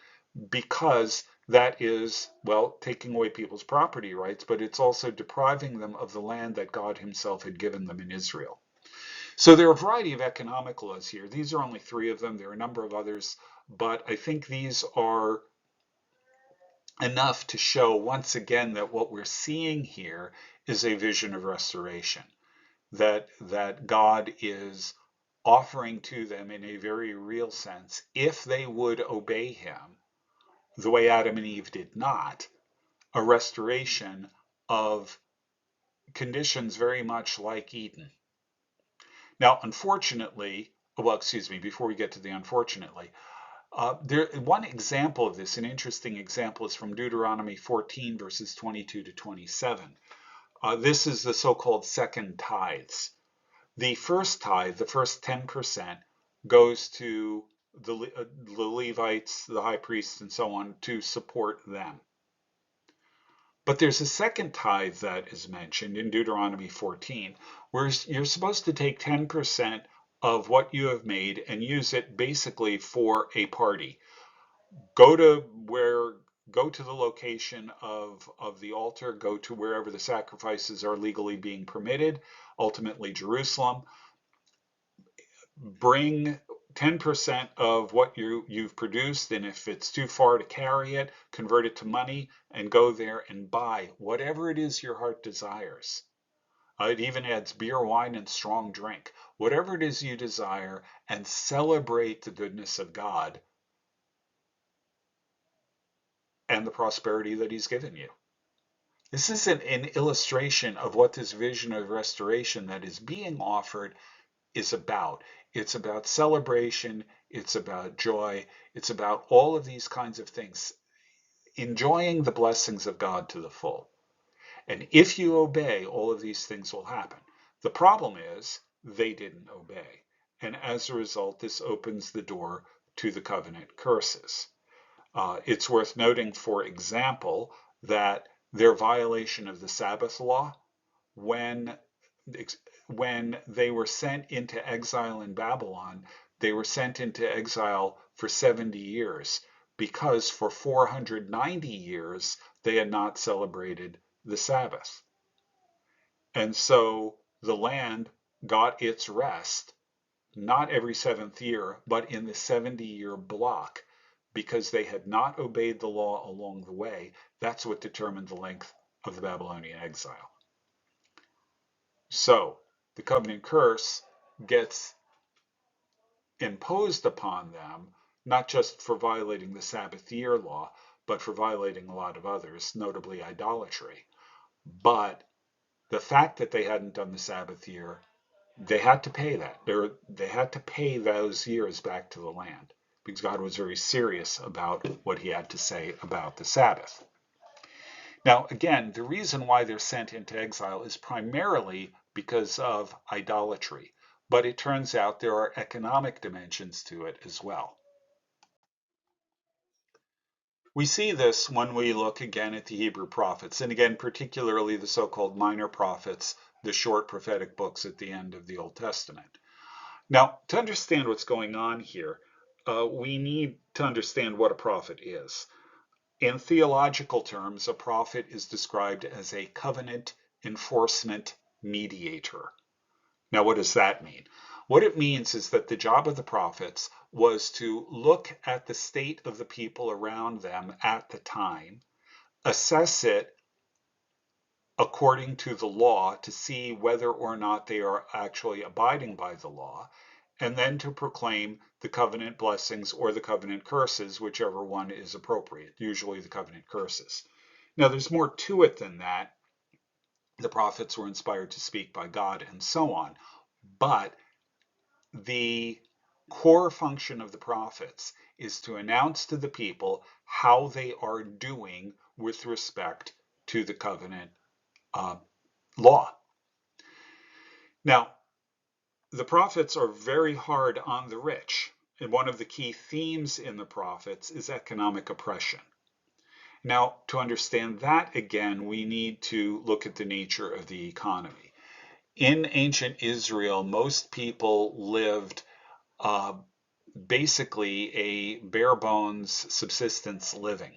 because that is, well, taking away people's property rights, but it's also depriving them of the land that God Himself had given them in Israel. So there are a variety of economic laws here. These are only 3 of them. There are a number of others, but I think these are enough to show once again that what we're seeing here is a vision of restoration, that God is offering to them in a very real sense, if they would obey Him the way Adam and Eve did not, a restoration of conditions very much like Eden. Now, unfortunately, well, excuse me, before we get to the unfortunately, one example of this, an interesting example, is from Deuteronomy 14, verses 22 to 27. This is the so-called second tithes. The first tithe, the first 10%, goes to the Levites, the high priests, and so on, to support them. But there's a second tithe that is mentioned in Deuteronomy 14, where you're supposed to take 10% of what you have made and use it basically for a party. Go to where go to the location of the altar, go to wherever the sacrifices are legally being permitted, ultimately Jerusalem, bring 10% of what you've produced, and if it's too far to carry it, convert it to money and go there and buy whatever it is your heart desires. It even adds beer, wine, and strong drink. Whatever it is you desire, and celebrate the goodness of God and the prosperity that He's given you. This is an illustration of what this vision of restoration that is being offered is about. It's about celebration, it's about joy, it's about all of these kinds of things, enjoying the blessings of God to the full. And if you obey, all of these things will happen. The problem is they didn't obey. And as a result, this opens the door to the covenant curses. It's worth noting, for example, that their violation of the Sabbath law, when they were sent into exile in Babylon, they were sent into exile for 70 years because for 490 years they had not celebrated the Sabbath. And so the land got its rest, not every seventh year, but in the 70-year block, because they had not obeyed the law along the way. That's what determined the length of the Babylonian exile. So the covenant curse gets imposed upon them, not just for violating the Sabbath year law, but for violating a lot of others, notably idolatry. But the fact that they hadn't done the Sabbath year, they had to pay that. They had to pay those years back to the land because God was very serious about what He had to say about the Sabbath. Now, again, the reason why they're sent into exile is primarily because of idolatry, but it turns out there are economic dimensions to it as well. We see this when we look again at the Hebrew prophets, and again, particularly the so-called minor prophets, the short prophetic books at the end of the Old Testament. Now, to understand what's going on here, we need to understand what a prophet is. In theological terms, a prophet is described as a covenant enforcement mediator. Now, what does that mean? What it means is that the job of the prophets was to look at the state of the people around them at the time, assess it according to the law to see whether or not they are actually abiding by the law, and then to proclaim the covenant blessings or the covenant curses, whichever one is appropriate, usually the covenant curses. Now, there's more to it than that. The prophets were inspired to speak by God and so on, but the core function of the prophets is to announce to the people how they are doing with respect to the covenant law. Now, the prophets are very hard on the rich, and one of the key themes in the prophets is economic oppression. Now, to understand that again, we need to look at the nature of the economy. In ancient Israel, most people lived basically a bare bones subsistence living.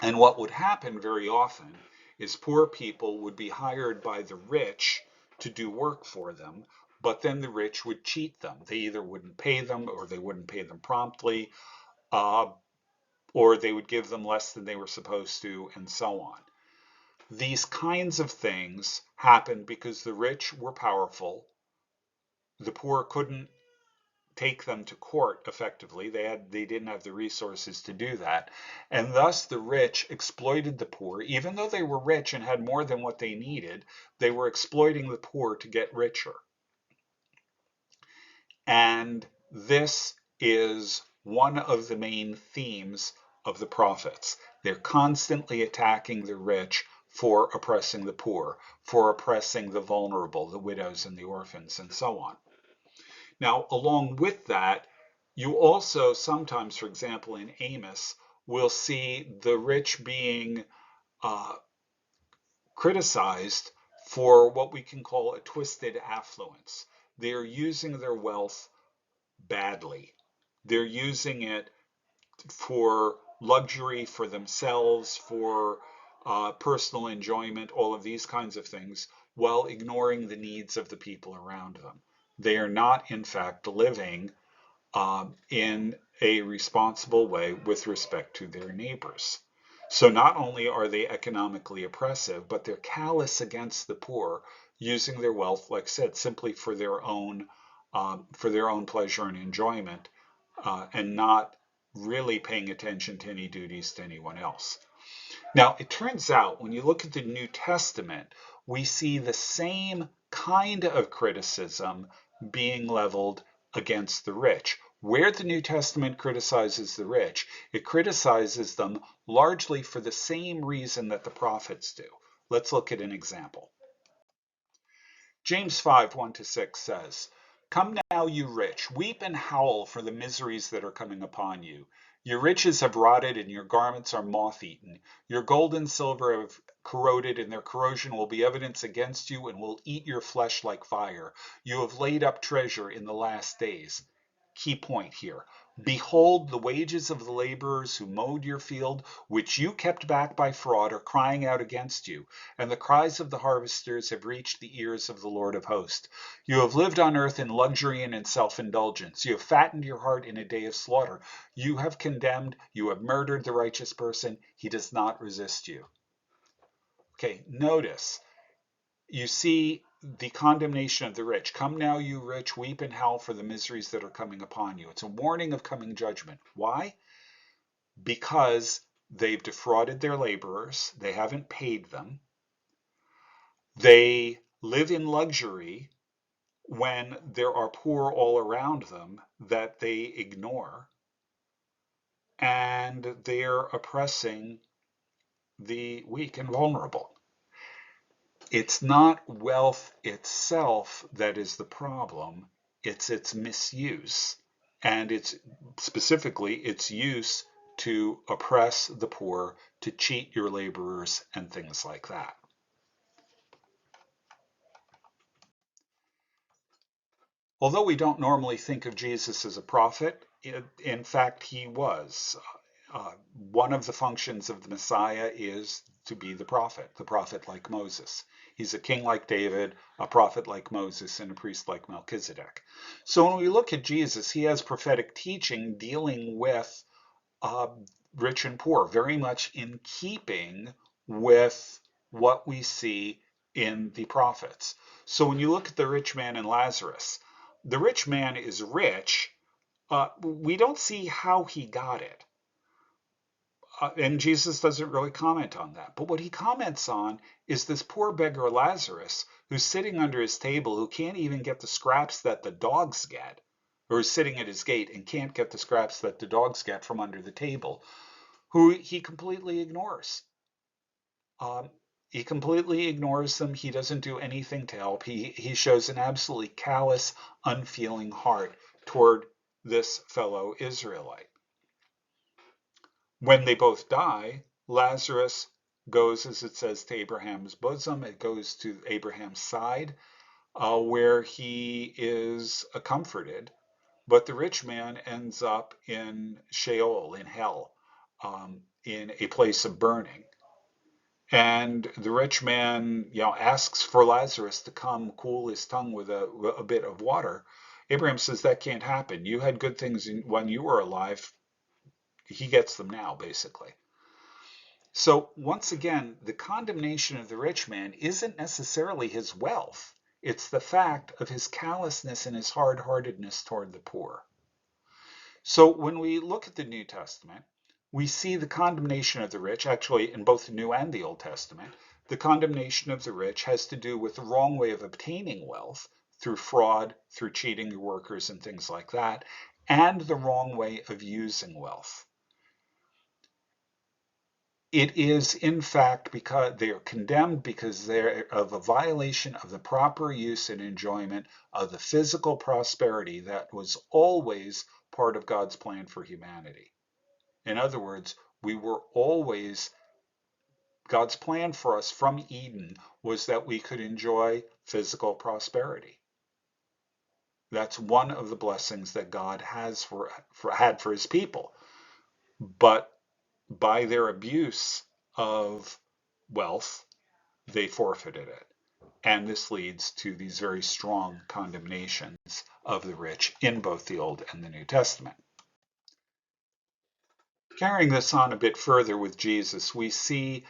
And what would happen very often is poor people would be hired by the rich to do work for them, but then the rich would cheat them. They either wouldn't pay them or they wouldn't pay them promptly, or they would give them less than they were supposed to, and so on. These kinds of things happened because the rich were powerful. The poor couldn't take them to court effectively. They didn't have the resources to do that. And thus the rich exploited the poor. Even though they were rich and had more than what they needed, they were exploiting the poor to get richer. And this is one of the main themes of the prophets. They're constantly attacking the rich for oppressing the poor, for oppressing the vulnerable, the widows and the orphans, and so on. Now, along with that, you also sometimes, for example, in Amos, will see the rich being criticized for what we can call a twisted affluence. They're using their wealth badly. They're using it for luxury for themselves, for personal enjoyment, all of these kinds of things, while ignoring the needs of the people around them. They are not, in fact, living in a responsible way with respect to their neighbors. So not only are they economically oppressive, but they're callous against the poor, using their wealth, like I said, simply for their own pleasure and enjoyment, and not really paying attention to any duties to anyone else. Now, it turns out when you look at the New Testament, we see the same kind of criticism being leveled against the rich. Where the New Testament criticizes the rich, it criticizes them largely for the same reason that the prophets do. Let's look at an example. James 5, 1-6 says, "Come now, you rich, weep and howl for the miseries that are coming upon you. Your riches have rotted and your garments are moth-eaten. Your gold and silver have corroded, and their corrosion will be evidence against you and will eat your flesh like fire. You have laid up treasure in the last days." Key point here. "Behold, the wages of the laborers who mowed your field, which you kept back by fraud, are crying out against you, and the cries of the harvesters have reached the ears of the Lord of hosts. You have lived on earth in luxury and in self-indulgence. You have fattened your heart in a day of slaughter. You have condemned, you have murdered the righteous person. He does not resist you." Okay, notice, you see the condemnation of the rich. "Come now, you rich, weep and howl for the miseries that are coming upon you." It's a warning of coming judgment. Why? Because they've defrauded their laborers. They haven't paid them. They live in luxury when there are poor all around them that they ignore. And they're oppressing the weak and vulnerable. It's not wealth itself that is the problem, it's its misuse. And it's specifically its use to oppress the poor, to cheat your laborers, and things like that. Although we don't normally think of Jesus as a prophet, in fact, he was. One of the functions of the Messiah is to be the prophet like Moses. He's a king like David, a prophet like Moses, and a priest like Melchizedek. So when we look at Jesus, he has prophetic teaching dealing with rich and poor, very much in keeping with what we see in the prophets. So when you look at the rich man and Lazarus, the rich man is rich. We don't see how he got it. And Jesus doesn't really comment on that. But what he comments on is this poor beggar Lazarus who's sitting under his table, who can't even get the scraps that the dogs get, or is sitting at his gate and can't get the scraps that the dogs get from under the table, who he completely ignores. He completely ignores them. He doesn't do anything to help. He shows an absolutely callous, unfeeling heart toward this fellow Israelite. When they both die, Lazarus goes, as it says, to Abraham's bosom. It goes to Abraham's side, where he is comforted. But the rich man ends up in Sheol, in hell, in a place of burning. And the rich man, asks for Lazarus to come cool his tongue with a bit of water. Abraham says that can't happen. You had good things when you were alive. He gets them now, basically. So once again, the condemnation of the rich man isn't necessarily his wealth. It's the fact of his callousness and his hard-heartedness toward the poor. So when we look at the New Testament, we see the condemnation of the rich, actually in both the New and the Old Testament. The condemnation of the rich has to do with the wrong way of obtaining wealth, through fraud, through cheating your workers and things like that, and the wrong way of using wealth. It is, in fact, because they are condemned because they're of a violation of the proper use and enjoyment of the physical prosperity that was always part of God's plan for humanity. In other words, God's plan for us from Eden was that we could enjoy physical prosperity. That's one of the blessings that God had for his people. But by their abuse of wealth, they forfeited it. And this leads to these very strong condemnations of the rich in both the Old and the New Testament. Carrying this on a bit further with Jesus, we see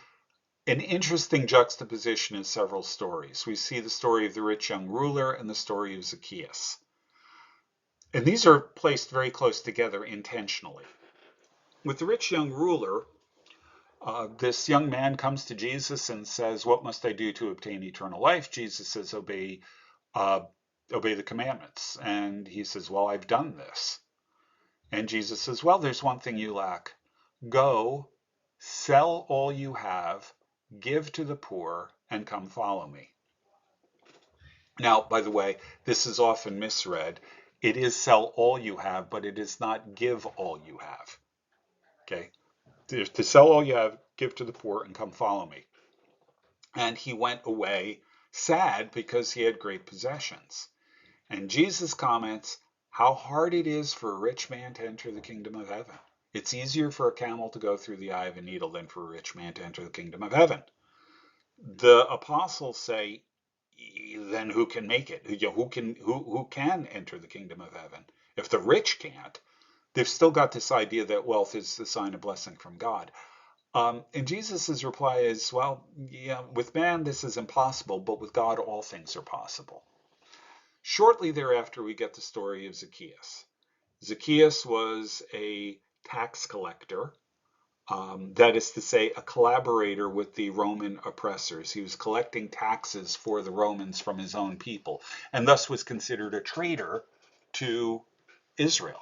an interesting juxtaposition in several stories. We see the story of the rich young ruler and the story of Zacchaeus. And these are placed very close together intentionally. With the rich young ruler, this young man comes to Jesus and says, "What must I do to obtain eternal life?" Jesus says, obey the commandments. And he says, "Well, I've done this." And Jesus says, "Well, there's one thing you lack. Go, sell all you have, give to the poor, and come follow me." Now, by the way, this is often misread. It is sell all you have, but it is not give all you have. Okay? To sell all you have, give to the poor, and come follow me. And he went away sad because he had great possessions. And Jesus comments how hard it is for a rich man to enter the kingdom of heaven. It's easier for a camel to go through the eye of a needle than for a rich man to enter the kingdom of heaven. The apostles say, then who can make it? Who can enter the kingdom of heaven? If the rich can't, they've still got this idea that wealth is the sign of blessing from God. And Jesus' reply is, well, yeah, with man this is impossible, but with God all things are possible. Shortly thereafter, we get the story of Zacchaeus. Zacchaeus was a tax collector, that is to say, a collaborator with the Roman oppressors. He was collecting taxes for the Romans from his own people, and thus was considered a traitor to Israel.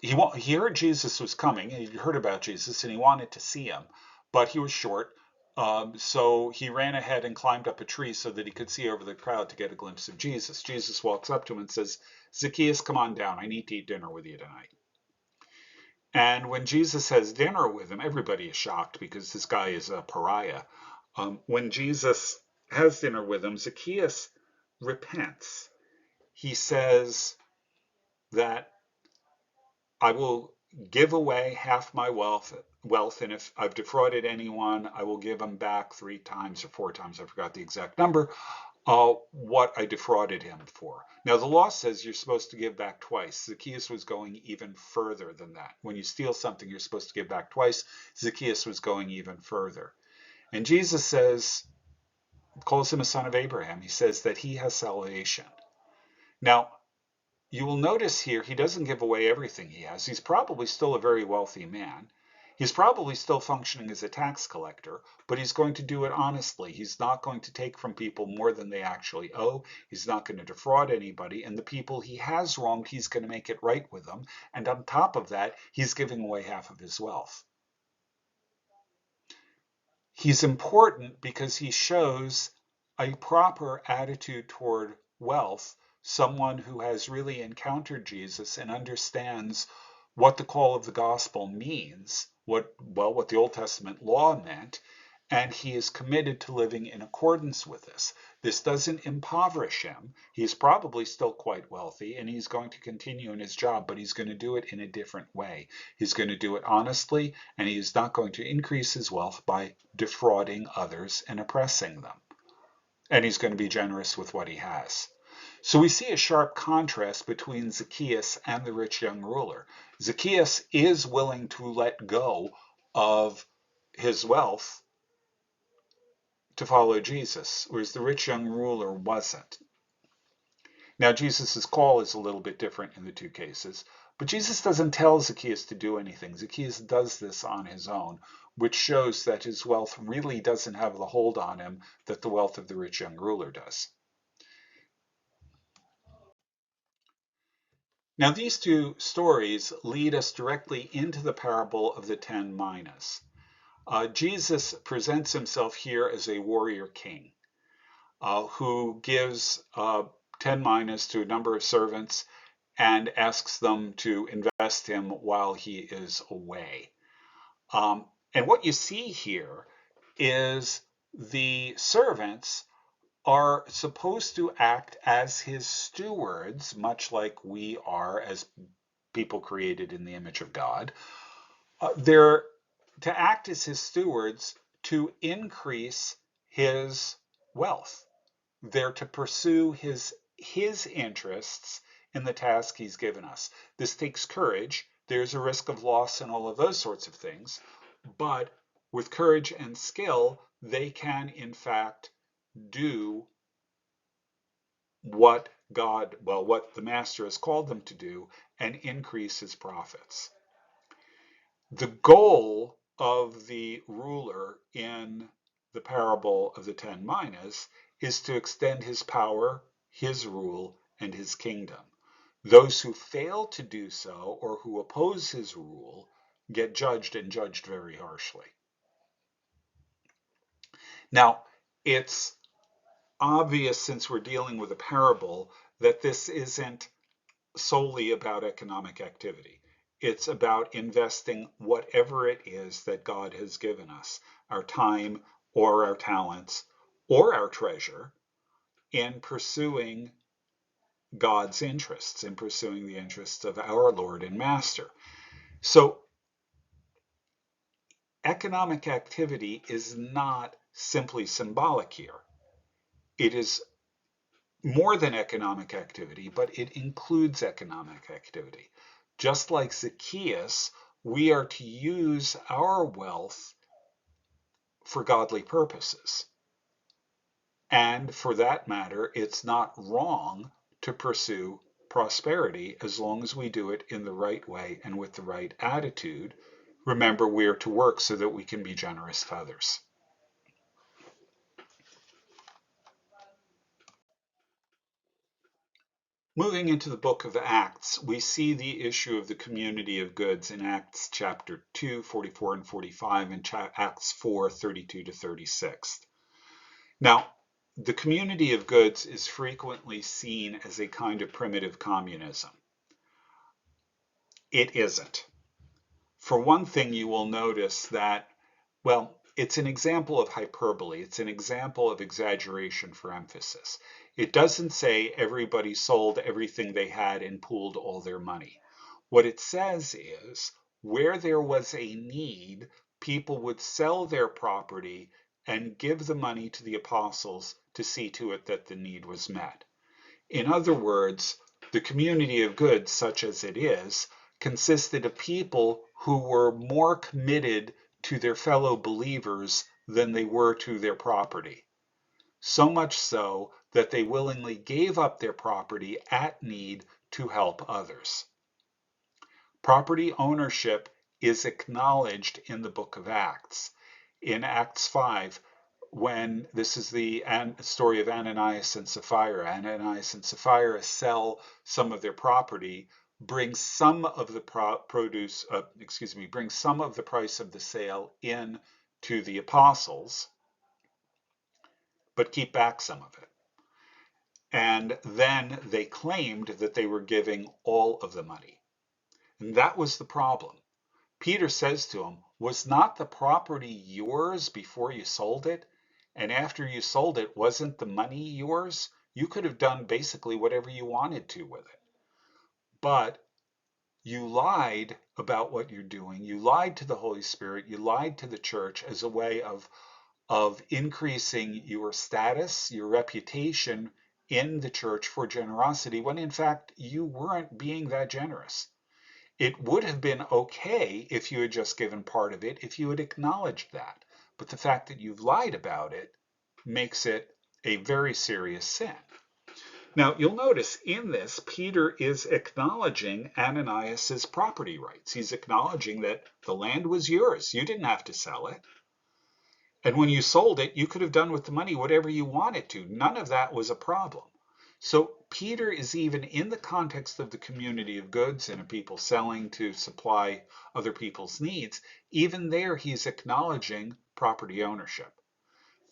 He heard Jesus was coming, and he heard about Jesus, and he wanted to see him, but he was short. So he ran ahead and climbed up a tree so that he could see over the crowd to get a glimpse of Jesus. Jesus walks up to him and says, "Zacchaeus, come on down. I need to eat dinner with you tonight." And when Jesus has dinner with him, everybody is shocked because this guy is a pariah. When Jesus has dinner with him, Zacchaeus repents. He says that I will give away half my wealth, and if I've defrauded anyone, I will give them back 3 times or 4 times, I forgot the exact number, what I defrauded him for. Now, the law says you're supposed to give back twice. Zacchaeus was going even further than that. When you steal something, you're supposed to give back twice. Zacchaeus was going even further. And Jesus calls him a son of Abraham. He says that he has salvation. Now, you will notice here he doesn't give away everything he has. He's probably still a very wealthy man. He's probably still functioning as a tax collector, but he's going to do it honestly. He's not going to take from people more than they actually owe. He's not going to defraud anybody. And the people he has wronged, he's going to make it right with them. And on top of that, he's giving away half of his wealth. He's important because he shows a proper attitude toward wealth, someone who has really encountered Jesus and understands what the call of the gospel means, what the Old Testament law meant, and he is committed to living in accordance with this. This doesn't impoverish him. He's probably still quite wealthy, and he's going to continue in his job, but he's going to do it in a different way. He's going to do it honestly, and he is not going to increase his wealth by defrauding others and oppressing them. And he's going to be generous with what he has. So we see a sharp contrast between Zacchaeus and the rich young ruler. Zacchaeus is willing to let go of his wealth to follow Jesus, whereas the rich young ruler wasn't. Now, Jesus' call is a little bit different in the two cases, but Jesus doesn't tell Zacchaeus to do anything. Zacchaeus does this on his own, which shows that his wealth really doesn't have the hold on him that the wealth of the rich young ruler does. Now, these two stories lead us directly into the parable of the 10 minas. Jesus presents himself here as a warrior king who gives 10 minas to a number of servants and asks them to invest him while he is away. And what you see here is the servants are supposed to act as his stewards, much like we are as people created in the image of God. They're to act as his stewards to increase his wealth. They're to pursue his interests in the task he's given us. This takes courage. There's a risk of loss and all of those sorts of things. But with courage and skill, they can, in fact, do what the master has called them to do and increase his profits. The goal of the ruler in the parable of the 10 minas is to extend his power, his rule, and his kingdom. Those who fail to do so or who oppose his rule get judged, and judged very harshly. Now, it's obvious, since we're dealing with a parable, that this isn't solely about economic activity. It's about investing whatever it is that God has given us, our time or our talents or our treasure, in pursuing God's interests, in pursuing the interests of our Lord and Master. So economic activity is not simply symbolic here. It is more than economic activity, but it includes economic activity. Just like Zacchaeus, we are to use our wealth for godly purposes. And for that matter, it's not wrong to pursue prosperity as long as we do it in the right way and with the right attitude. Remember, we are to work so that we can be generous to others. Moving into the book of Acts, we see the issue of the community of goods in Acts chapter 2, 44 and 45, and Acts 4, 32 to 36. Now, the community of goods is frequently seen as a kind of primitive communism. It isn't. For one thing, you will notice that, well, it's an example of hyperbole. It's an example of exaggeration for emphasis. It doesn't say everybody sold everything they had and pooled all their money. What it says is, where there was a need, people would sell their property and give the money to the apostles to see to it that the need was met. In other words, the community of goods, such as it is, consisted of people who were more committed to their fellow believers than they were to their property. So much so that they willingly gave up their property at need to help others. Property ownership is acknowledged in the book of Acts. In Acts 5, when this is the story of Ananias and Sapphira. Ananias and Sapphira sell some of their property, bring some of the bring some of the price of the sale in to the apostles, but keep back some of it. And then they claimed that they were giving all of the money. And that was the problem. Peter says to him, was not the property yours before you sold it? And after you sold it, wasn't the money yours? You could have done basically whatever you wanted to with it. But you lied about what you're doing. You lied to the Holy Spirit. You lied to the church as a way of increasing your status, your reputation in the church for generosity, when in fact you weren't being that generous. It would have been okay if you had just given part of it, if you had acknowledged that. But the fact that you've lied about it makes it a very serious sin. Now, you'll notice in this, Peter is acknowledging Ananias's property rights. He's acknowledging that the land was yours. You didn't have to sell it. And when you sold it, you could have done with the money whatever you wanted to. None of that was a problem. So Peter is, even in the context of the community of goods and of people selling to supply other people's needs, even there he's acknowledging property ownership.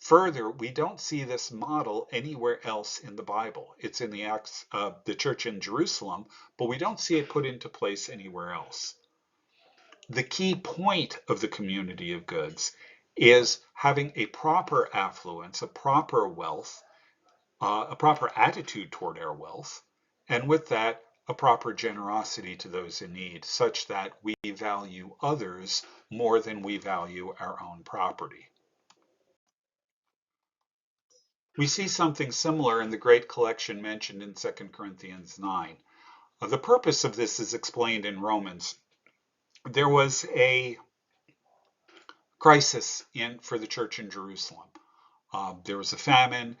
Further, we don't see this model anywhere else in the Bible. It's in the Acts of the church in Jerusalem, but we don't see it put into place anywhere else. The key point of the community of goods is having a proper affluence, a proper wealth, a proper attitude toward our wealth, and with that, a proper generosity to those in need, such that we value others more than we value our own property. We see something similar in the great collection mentioned in 2 Corinthians 9. The purpose of this is explained in Romans. There was a crisis for the church in Jerusalem. There was a famine,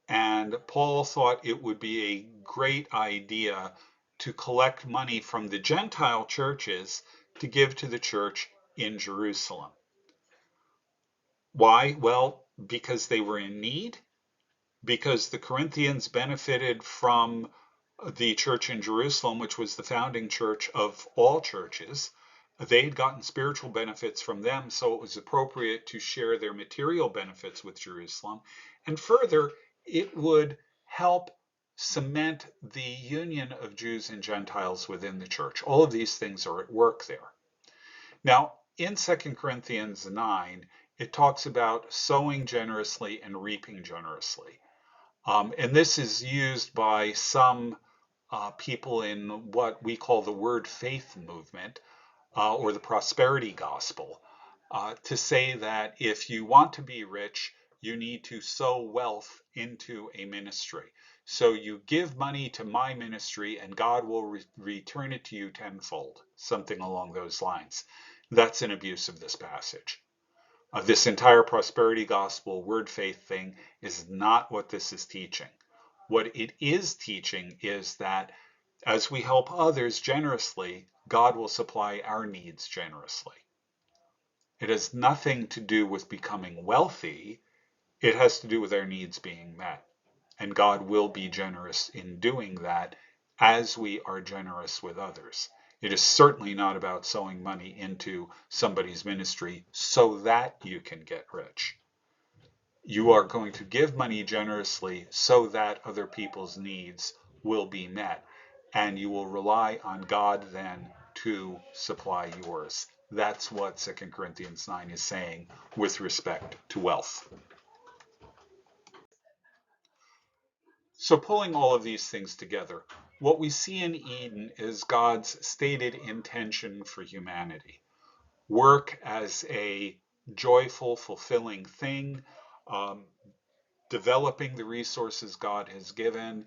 and Paul thought it would be a great idea to collect money from the Gentile churches to give to the church in Jerusalem. Why? Well, because they were in need, because the Corinthians benefited from the church in Jerusalem, which was the founding church of all churches. They had gotten spiritual benefits from them, so it was appropriate to share their material benefits with Jerusalem. And further, it would help cement the union of Jews and Gentiles within the church. All of these things are at work there. Now, in 2 Corinthians 9, it talks about sowing generously and reaping generously. And this is used by some people in what we call the word faith movement, or the prosperity gospel, to say that if you want to be rich, you need to sow wealth into a ministry. So you give money to my ministry and God will return it to you tenfold, something along those lines. That's an abuse of this passage. This entire prosperity gospel word faith thing is not what this is teaching. What it is teaching is that as we help others generously, God will supply our needs generously. It has nothing to do with becoming wealthy. It has to do with our needs being met. And God will be generous in doing that as we are generous with others. It is certainly not about sowing money into somebody's ministry so that you can get rich. You are going to give money generously so that other people's needs will be met. And you will rely on God then to supply yours. That's what 2 Corinthians 9 is saying with respect to wealth. So pulling all of these things together, what we see in Eden is God's stated intention for humanity. Work as a joyful, fulfilling thing, developing the resources God has given,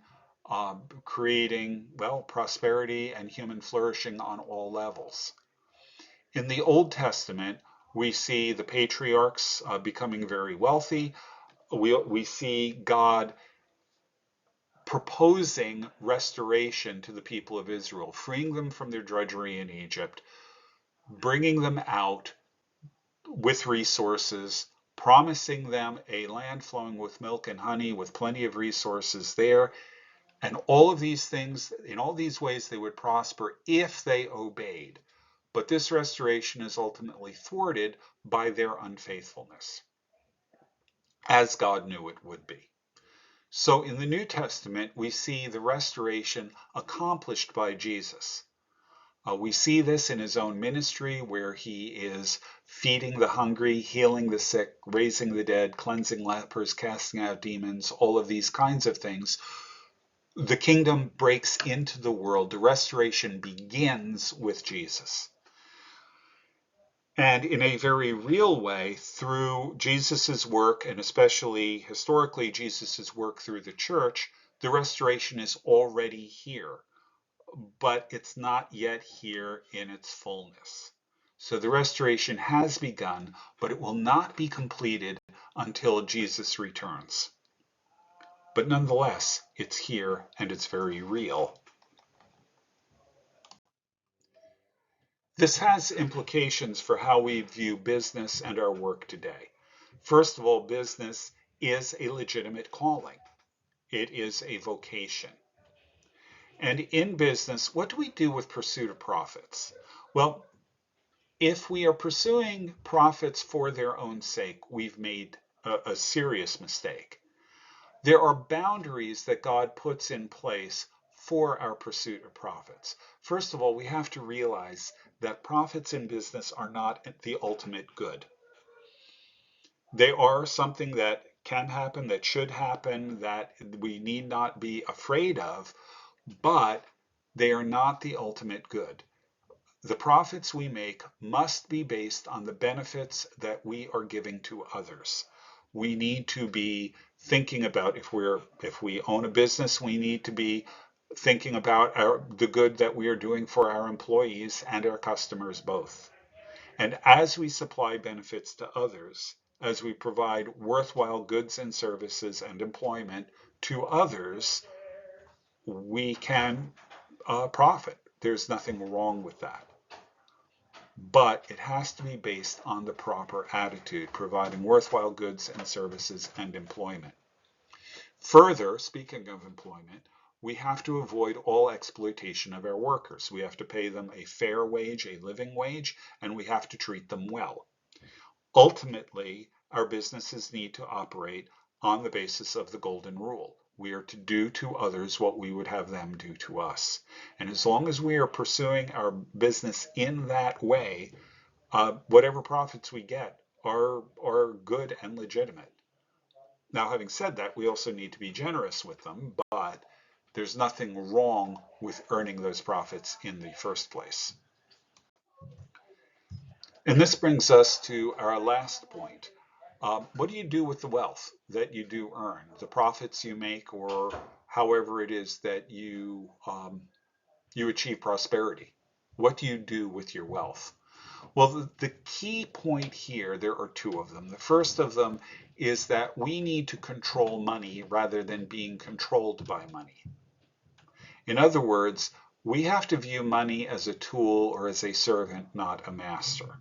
creating, well, prosperity and human flourishing on all levels. In the Old Testament, we see the patriarchs becoming very wealthy. We see God proposing restoration to the people of Israel, freeing them from their drudgery in Egypt, bringing them out with resources, promising them a land flowing with milk and honey with plenty of resources there. And all of these things, in all these ways, they would prosper if they obeyed. But this restoration is ultimately thwarted by their unfaithfulness, as God knew it would be. So in the New Testament, we see the restoration accomplished by Jesus. We see this in his own ministry, where he is feeding the hungry, healing the sick, raising the dead, cleansing lepers, casting out demons, all of these kinds of things. The kingdom breaks into the world. The restoration begins with Jesus. And in a very real way, through Jesus's work, and especially historically Jesus's work through the church, the restoration is already here, but it's not yet here in its fullness. So the restoration has begun, but it will not be completed until Jesus returns. But nonetheless, it's here and it's very real. This has implications for how we view business and our work today. First of all, business is a legitimate calling. It is a vocation. And in business, what do we do with pursuit of profits? Well, if we are pursuing profits for their own sake, we've made a serious mistake. There are boundaries that God puts in place for our pursuit of profits. First of all, we have to realize that profits in business are not the ultimate good. They are something that can happen, that should happen, that we need not be afraid of, but They are not the ultimate good. The profits we make must be based on the benefits that we are giving to others. We need to be thinking about, if we own a business, we need to be thinking about the good that we are doing for our employees and our customers both. And as we supply benefits to others, as we provide worthwhile goods and services and employment to others, we can profit. There's nothing wrong with that. But it has to be based on the proper attitude, providing worthwhile goods and services and employment. Further, speaking of employment, we have to avoid all exploitation of our workers. We have to pay them a fair wage, a living wage, and we have to treat them well. Ultimately, our businesses need to operate on the basis of the golden rule. We are to do to others what we would have them do to us. And as long as we are pursuing our business in that way, whatever profits we get are good and legitimate. Now, having said that, we also need to be generous with them, but there's nothing wrong with earning those profits in the first place. And this brings us to our last point. What do you do with the wealth that you do earn, the profits you make, or however it is that you achieve prosperity? What do you do with your wealth? Well, the key point here, there are two of them. The first of them is that we need to control money rather than being controlled by money. In other words, we have to view money as a tool or as a servant, not a master.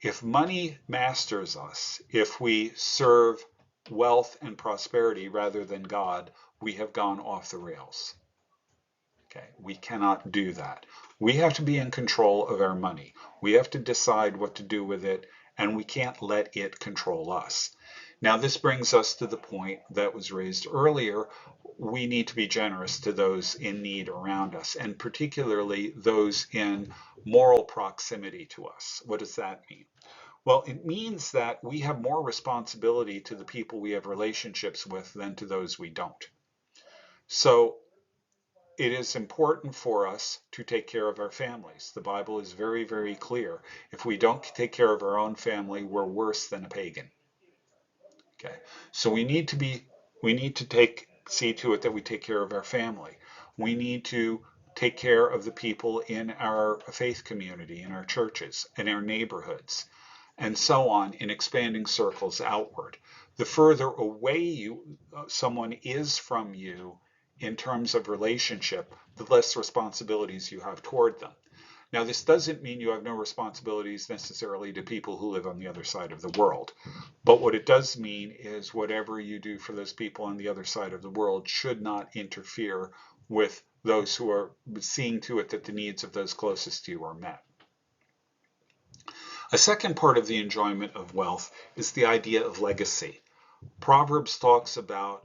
If money masters us, if we serve wealth and prosperity rather than God, we have gone off the rails. Okay, we cannot do that. We have to be in control of our money. We have to decide what to do with it, and we can't let it control us. Now, this brings us to the point that was raised earlier. We need to be generous to those in need around us, and particularly those in moral proximity to us. What does that mean? Well, it means that we have more responsibility to the people we have relationships with than to those we don't. So it is important for us to take care of our families. The Bible is very, very clear. If we don't take care of our own family, we're worse than a pagan. Okay, so we need to see to it that we take care of our family. We need to take care of the people in our faith community, in our churches, in our neighborhoods, and so on, in expanding circles outward. The further away someone is from you in terms of relationship, the less responsibilities you have toward them. Now, this doesn't mean you have no responsibilities necessarily to people who live on the other side of the world. But what it does mean is whatever you do for those people on the other side of the world should not interfere with those who are seeing to it that the needs of those closest to you are met. A second part of the enjoyment of wealth is the idea of legacy. Proverbs talks about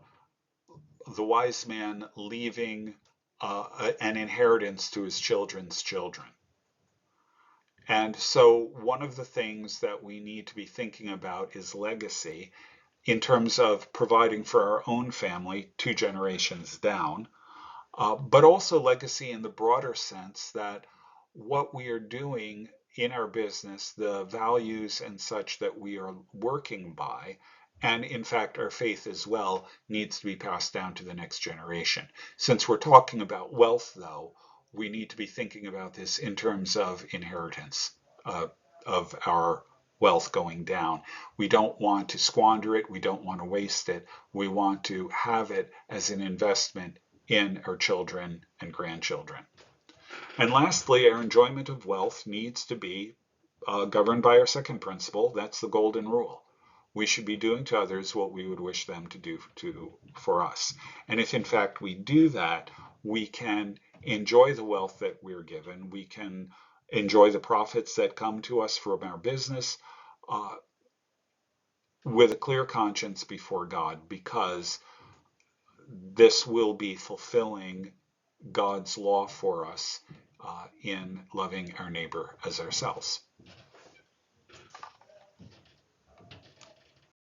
the wise man leaving an inheritance to his children's children. And so one of the things that we need to be thinking about is legacy in terms of providing for our own family 2 generations down, but also legacy in the broader sense that what we are doing in our business, the values and such that we are working by, and in fact our faith as well, needs to be passed down to the next generation. Since we're talking about wealth, though, we need to be thinking about this in terms of inheritance of our wealth going down. We don't want to squander it. We don't want to waste it. We want to have it as an investment in our children and grandchildren. And lastly, our enjoyment of wealth needs to be governed by our second principle. That's the golden rule. We should be doing to others what we would wish them to do for us. And if in fact we do that, we can enjoy the wealth that we're given. We can enjoy the profits that come to us from our business with a clear conscience before God, because this will be fulfilling God's law for us in loving our neighbor as ourselves.